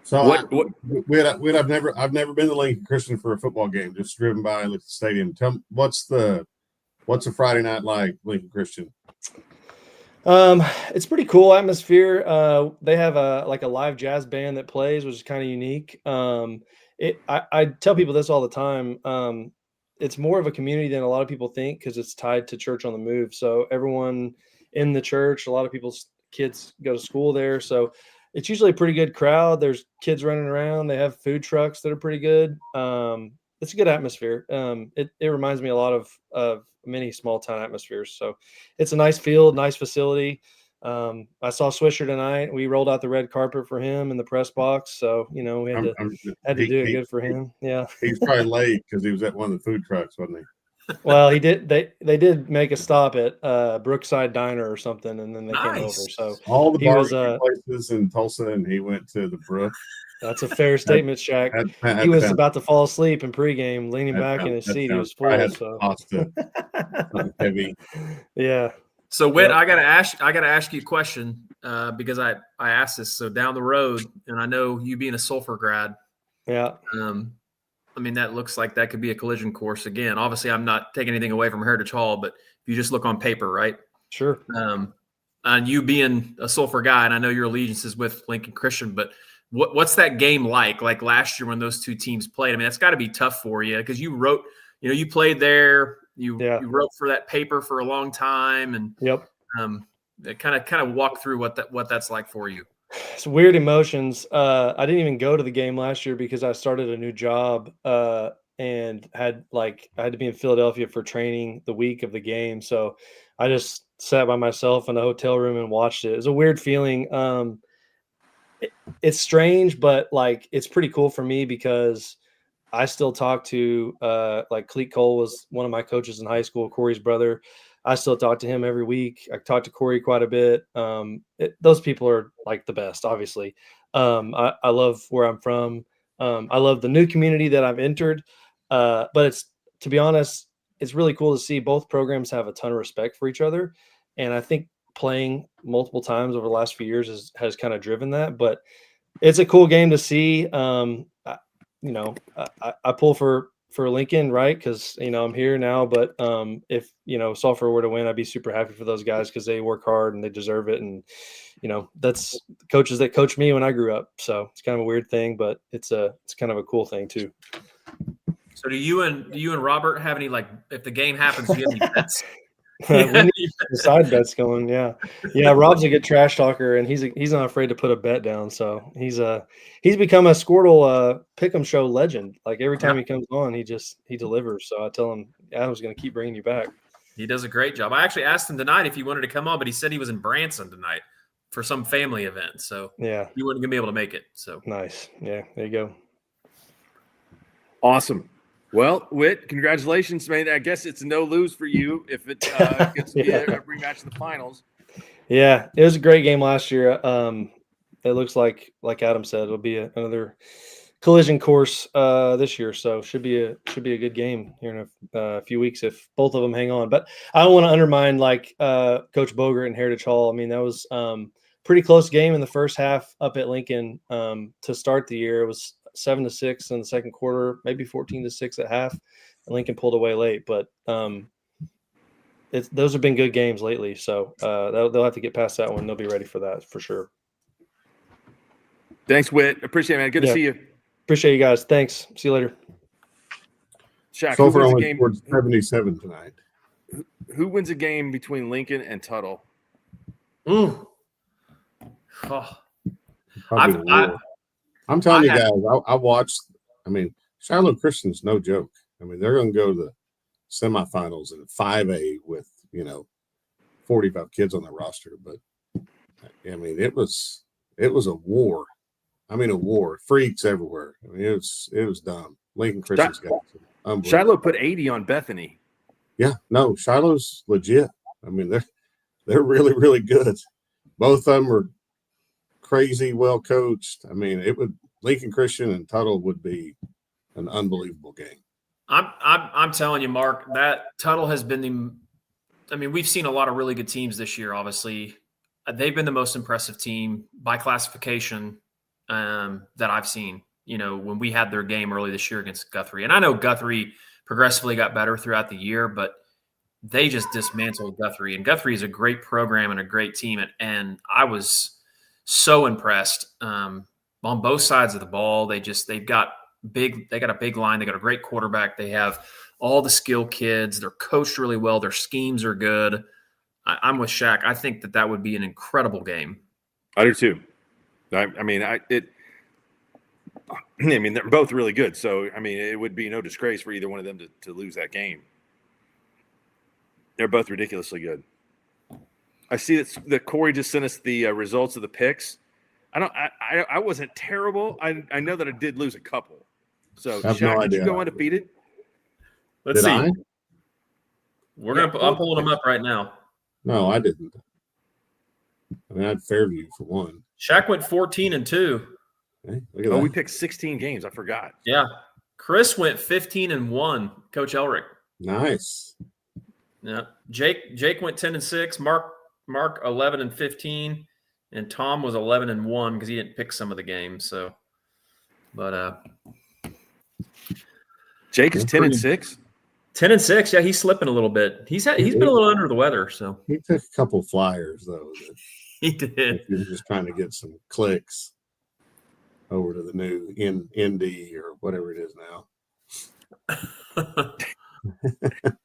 So I've never been to Lincoln Christian for a football game. Just driven by, looked at the stadium. Tell me, what's a Friday night like, Lincoln Christian? It's pretty cool atmosphere. They have a live jazz band that plays, which is kind of unique. I tell people this all the time. It's more of a community than a lot of people think because it's tied to Church on the Move. So everyone in the church, a lot of people's kids go to school there. So it's usually a pretty good crowd. There's kids running around. They have food trucks that are pretty good. It's a good atmosphere. It reminds me a lot of many small town atmospheres. So it's a nice field, nice facility. I saw Swisher tonight. We rolled out the red carpet for him in the press box. So, we had to do it good for him. Yeah. He's probably late because he was at one of the food trucks, wasn't he? Well, he did. They did make a stop at Brookside Diner or something, and then they came over. So all the he was barbecue places in Tulsa, and he went to the Brook. That's a fair statement, Shaq. He was about to fall asleep in pregame, leaning back in his seat. He was full. So pasta, heavy. Yeah. So Whit, I gotta ask you a question because I asked this. So down the road, and I know you being a Sulphur grad. Yeah. I mean, that looks like that could be a collision course again. Obviously, I'm not taking anything away from Heritage Hall, but if you just look on paper, right? Sure. And you being a Sulphur guy, and I know your allegiance is with Lincoln Christian, but what's that game like? Like last year when those two teams played? I mean, that's got to be tough for you because you wrote, you played there. You wrote for that paper for a long time, and kind of walk through what that's like for you. It's weird emotions. I didn't even go to the game last year because I started a new job and I had to be in Philadelphia for training the week of the game. So I just sat by myself in a hotel room and watched it. It was a weird feeling. It's strange, but it's pretty cool for me because I still talk to Cleet Cole was one of my coaches in high school, Corey's brother. I still talk to him every week. I talk to Corey quite a bit. Those people are the best, obviously. I love where I'm from. I love the new community that I've entered. But to be honest, it's really cool to see both programs have a ton of respect for each other. And I think playing multiple times over the last few years has kind of driven that. But it's a cool game to see. I pull for Lincoln, right? Because I'm here now. But if Sulphur were to win, I'd be super happy for those guys because they work hard and they deserve it. And that's coaches that coached me when I grew up. So it's kind of a weird thing, but it's kind of a cool thing too. So do you and Robert have any if the game happens, do you have any bets? We need side bets going. Yeah. Rob's a good trash talker, and he's not afraid to put a bet down. So he's become a Squirtle pick'em show legend. Every time he comes on, he delivers. So I tell him Adam's going to keep bringing you back. He does a great job. I actually asked him tonight if he wanted to come on, but he said he was in Branson tonight for some family event. So he wasn't going to be able to make it. So nice. Yeah, there you go. Awesome. Well, Whit, congratulations, man. I guess it's a no-lose for you if it gets to be a rematch in the finals. Yeah, it was a great game last year. It looks like Adam said, it'll be another collision course this year, so should be a good game here in a few weeks if both of them hang on. But I don't want to undermine like Coach Bogert and Heritage Hall. I mean, that was pretty close game in the first half up at Lincoln to start the year. It was 7-6 in the second quarter, maybe 14-6 at half. And Lincoln pulled away late, but those have been good games lately. So they'll have to get past that one. They'll be ready for that for sure. Thanks, Whit. Appreciate it, man. Good to see you. Appreciate you guys. Thanks. See you later. Shaq, So who far, wins the only game? scored 77 tonight. Who wins a game between Lincoln and Tuttle? Ooh. Probably the war. I'm telling you guys, I watched. I mean, Shiloh Christian's no joke. I mean, they're going to go to the semifinals in 5A with 45 kids on their roster. But I mean, it was a war. I mean, a war. Freaks everywhere. I mean, it was dumb. Lincoln Christian's got unbelievable. Shiloh put 80 on Bethany. Yeah, no, Shiloh's legit. I mean, they're really, really good. Both of them are crazy, well coached. I mean, Lincoln Christian and Tuttle would be an unbelievable game. I'm telling you, Mark, that Tuttle has been we've seen a lot of really good teams this year. Obviously, they've been the most impressive team by classification that I've seen. When we had their game early this year against Guthrie, and I know Guthrie progressively got better throughout the year, but they just dismantled Guthrie. And Guthrie is a great program and a great team, and I was so impressed on both sides of the ball. They got a big line. They got a great quarterback. They have all the skill kids. They're coached really well. Their schemes are good. I'm with Shaq. I think that would be an incredible game. I do too. I mean, they're both really good. So, I mean, it would be no disgrace for either one of them to lose that game. They're both ridiculously good. I see that Corey just sent us the results of the picks. I wasn't terrible. I know that I did lose a couple. So, Shaq, did you go undefeated? Let's see. I? I'm pulling them up right now. No, I didn't. I mean, I had Fairview for one. Shaq went 14-2. Okay, look at that. We picked 16 games. I forgot. Yeah. Chris went 15-1. Coach Elric. Nice. Yeah. Jake went 10-6. Mark 11-15, and Tom was 11-1 because he didn't pick some of the games. So, but Jake is 10-6. 10-6. Yeah, he's slipping a little bit. He's been a little under the weather. So he took a couple flyers though. He did. He was just trying to get some clicks over to the new ND or whatever it is now.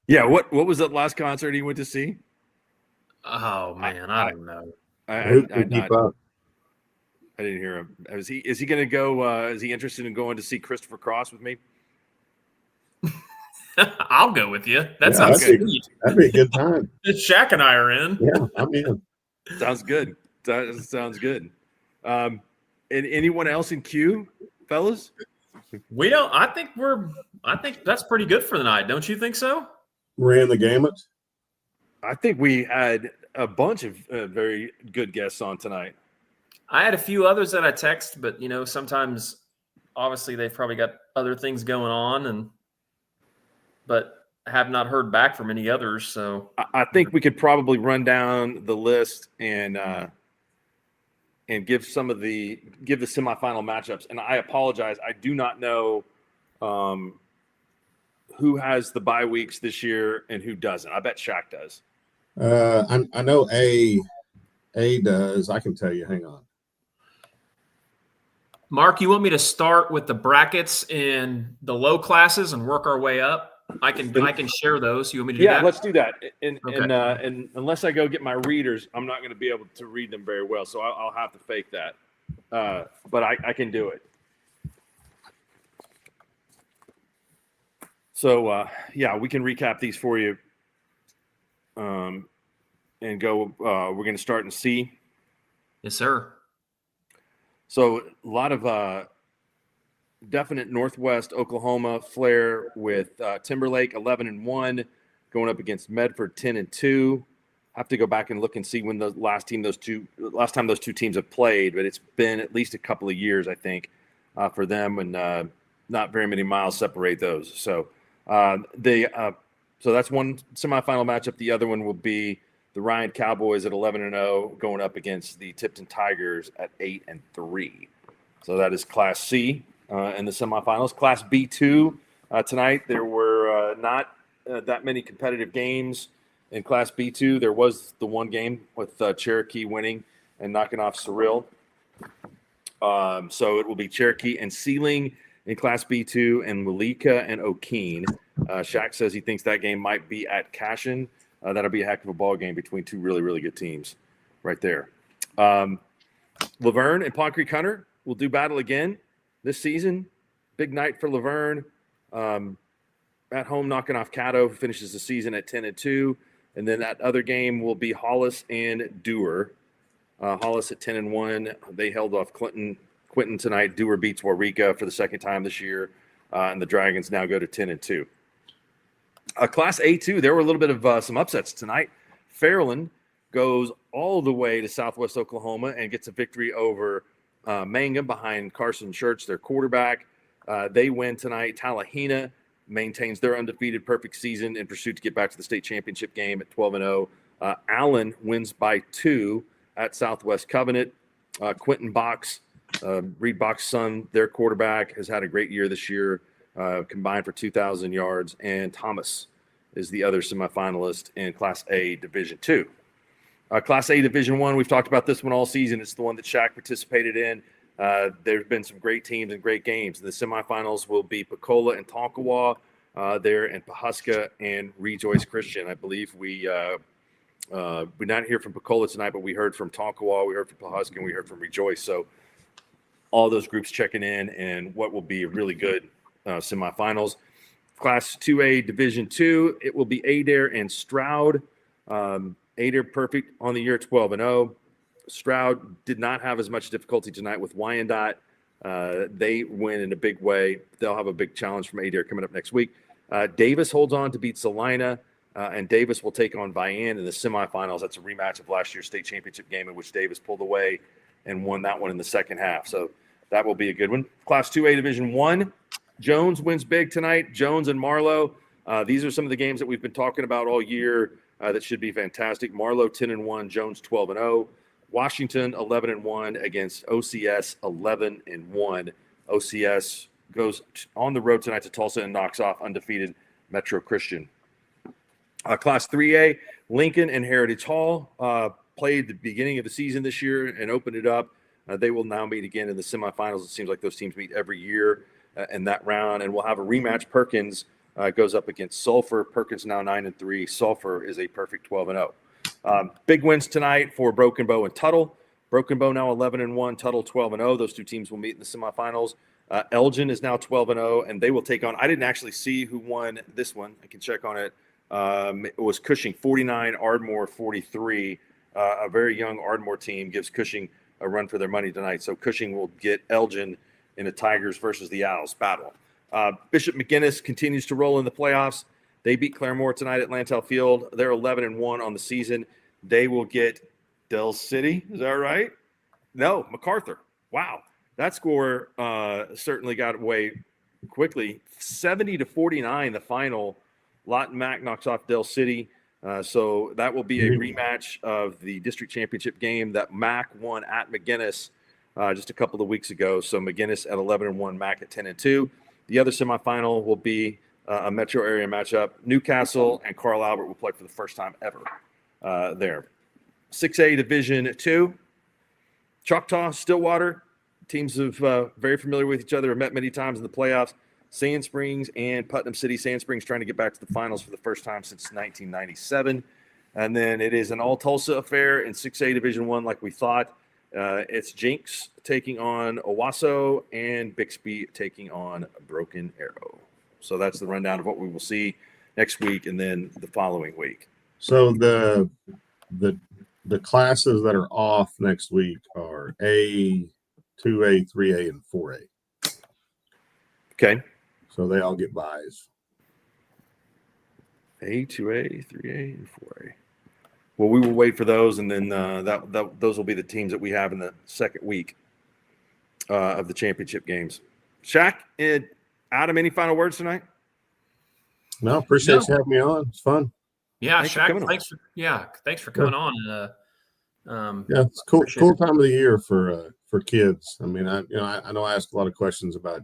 Yeah, what was that last concert he went to see? Oh man, I don't know. Who can keep up? I didn't hear him. Is he going to go? Is he interested in going to see Christopher Cross with me? I'll go with you. That sounds good. That'd be a good time. Shaq and I are in. Yeah, I'm in. Sounds good. Sounds good. And anyone else in queue, fellas? We don't. I think that's pretty good for the night. Don't you think so? Ran the gamut. I think we had a bunch of very good guests on tonight. I had a few others that I text, but sometimes, obviously, they've probably got other things going on, but have not heard back from any others. So I think we could probably run down the list and give the semifinal matchups. And I apologize, I do not know who has the bye weeks this year and who doesn't. I bet Shaq does. I know A does. I can tell you. Hang on. Mark, you want me to start with the brackets in the low classes and work our way up? I can share those. You want me to do that? Yeah, let's do that. And unless I go get my readers, I'm not going to be able to read them very well. So I'll have to fake that. But I can do it. So, we can recap these for you. And go, we're going to start in C. Yes, sir. So a lot of definite Northwest Oklahoma flair with Timberlake 11-1 going up against Medford 10-2. I have to go back and look and see when the last time those two teams have played, but it's been at least a couple of years, I think. for them, and not very many miles separate those. So so that's one semifinal matchup. The other one will be the Ryan Cowboys at 11-0 going up against the Tipton Tigers at 8-3. So that is Class C in the semifinals. Class B2 tonight, there were not that many competitive games in Class B2. There was the one game with Cherokee winning and knocking off Surreal. So it will be Cherokee and Sealing in Class B2 and Malika and O'Keene. Shaq says he thinks that game might be at Cashin. That'll be a heck of a ball game between two really, really good teams right there. Laverne and Pond Creek Hunter will do battle again this season. Big night for Laverne. At home, knocking off Caddo, who finishes the season at 10-2. And then that other game will be Hollis and Dewar. Hollis at 10-1. They held off Quinton tonight. Dewar beats Waurika for the second time this year. And the Dragons now go to 10-2. Class A2, there were a little bit of some upsets tonight. Fairland goes all the way to Southwest Oklahoma and gets a victory over Mangum behind Carson Church, their quarterback. They win tonight. Tallahena maintains their undefeated perfect season in pursuit to get back to the state championship game at 12-0. Allen wins by 2 at Southwest Covenant. Quentin Box, Reed Box's son, their quarterback, has had a great year this year, combined for 2,000 yards. And Thomas is the other semifinalist in Class A Division II. Class A Division I, we've talked about this one all season. It's the one that Shaq participated in. There's been some great teams and great games. The semifinals will be Pecola and Tonkawa there, and Pahuska and Rejoice Christian. I believe we not hear from Pecola tonight, but we heard from Tonkawa, we heard from Pahuska, and we heard from Rejoice. So all those groups checking in, and what will be a really good semifinals. Class 2A Division II, it will be Adair and Stroud. Adair perfect on the year, 12-0. Stroud did not have as much difficulty tonight with Wyandotte. They win in a big way. They'll have a big challenge from Adair coming up next week. Davis holds on to beat Salina, and Davis will take on Vian in the semifinals. That's a rematch of last year's state championship game in which Davis pulled away and won that one in the second half. So that will be a good one. Class 2A Division I, Jones wins big tonight. Jones and Marlowe. These are some of the games that we've been talking about all year that should be fantastic. Marlowe 10-1, Jones 12-0. Washington 11-1 against OCS 11-1. OCS goes on the road tonight to Tulsa and knocks off undefeated Metro Christian. Class 3A, Lincoln and Heritage Hall played the beginning of the season this year and opened it up. They will now meet again in the semifinals. It seems like those teams meet every year in that round, and we'll have a rematch. Perkins goes up against Sulphur. Perkins now 9-3. Sulphur is a perfect 12-0. Big wins tonight for Broken Bow and Tuttle. Broken Bow now 11-1, Tuttle 12-0. Those two teams will meet in the semifinals. Elgin is now 12-0, and they will take on. I didn't actually see who won this one. I can check on it. It was Cushing 49, Ardmore 43. A very young Ardmore team gives Cushing a run for their money tonight. So Cushing will get Elgin in a Tigers versus the Owls battle. Bishop McGinnis continues to roll in the playoffs. They beat Claremore tonight at Lantel Field. They're 11-1 on the season. They will get Del City. Is that right? No, MacArthur. Wow. That score certainly got away quickly. 70-49, the final. Lawton Mack knocks off Del City. So that will be a rematch of the district championship game that Mack won at McGinnis just a couple of weeks ago. So McGinnis at 11-1, Mack at 10-2. The other semifinal will be a metro area matchup. Newcastle and Carl Albert will play for the first time ever there. 6A Division II, Choctaw, Stillwater. Teams of very familiar with each other, have met many times in the playoffs. Sand Springs and Putnam City. Sand Springs trying to get back to the finals for the first time since 1997. And then it is an all-Tulsa affair in 6A Division I like we thought. It's Jinx taking on Owasso and Bixby taking on Broken Arrow. So that's the rundown of what we will see next week and then the following week. So the classes that are off next week are A, 2A, 3A, and 4A. Okay. So they all get buys. A, 2A, 3A, and 4A. Well, we will wait for those, and then those will be the teams that we have in the second week. of the championship games. Shaq and Adam, any final words tonight? No, appreciate you having me on. It's fun. Yeah, Thanks for Shaq, coming on. thanks for coming on. Yeah, it's cool appreciate it. time of the year for kids. I mean, I know I ask a lot of questions about,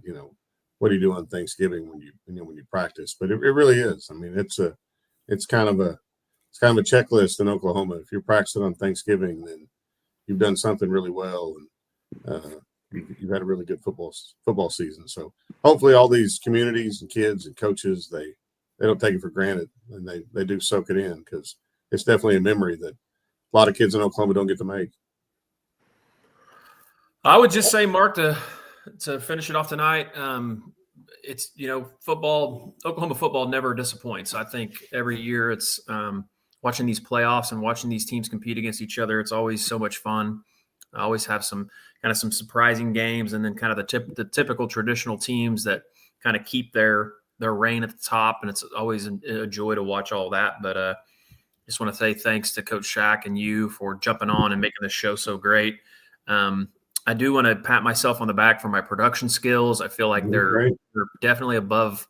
what do you do on Thanksgiving when you practice, but it really is. I mean, it's kind of a checklist in Oklahoma. If you're practicing on Thanksgiving, then you've done something really well, and you've had a really good football season. So hopefully all these communities and kids and coaches, they don't take it for granted, and they do soak it in, because it's definitely a memory that a lot of kids in Oklahoma don't get to make. I would just say, Mark, to finish it off tonight, it's, football, Oklahoma football never disappoints. I think every year it's watching these playoffs and watching these teams compete against each other. It's always so much fun. I always have some surprising games, and then kind of the typical traditional teams that kind of keep their reign at the top. And it's always a joy to watch all that. But just want to say thanks to Coach Shaq and you for jumping on and making the show so great. I do want to pat myself on the back for my production skills. I feel like they're definitely above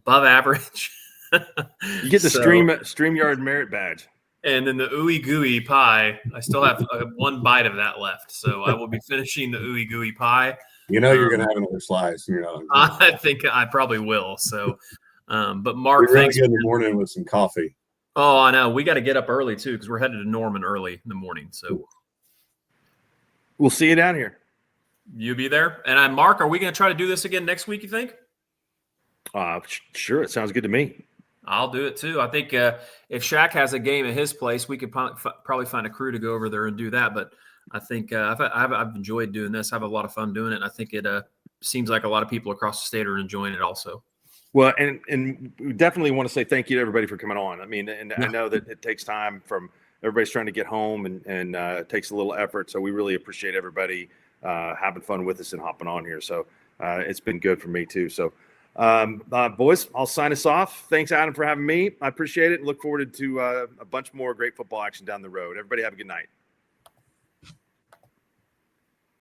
average. You get the StreamYard merit badge. And then the ooey gooey pie, I still have one bite of that left. So I will be finishing the ooey gooey pie. You're going to have another slice. I think I probably will. So, but Mark, really thanks. good in the morning with some coffee. Oh, I know. We got to get up early too, because we're headed to Norman early in the morning. So we'll see you down here. You be there. And Mark, are we going to try to do this again next week, you think? Sure. It sounds good to me. I'll do it too. I think if Shaq has a game at his place, we could probably find a crew to go over there and do that. But I think I've enjoyed doing this. I have a lot of fun doing it. And I think it seems like a lot of people across the state are enjoying it also. Well, and we definitely want to say thank you to everybody for coming on. I mean, and I know that it takes time from everybody's trying to get home, and it takes a little effort. So we really appreciate everybody having fun with us and hopping on here. So it's been good for me too. So boys, I'll sign us off. Thanks, Adam, for having me. I appreciate it, and look forward to a bunch more great football action down the road. Everybody have a good night.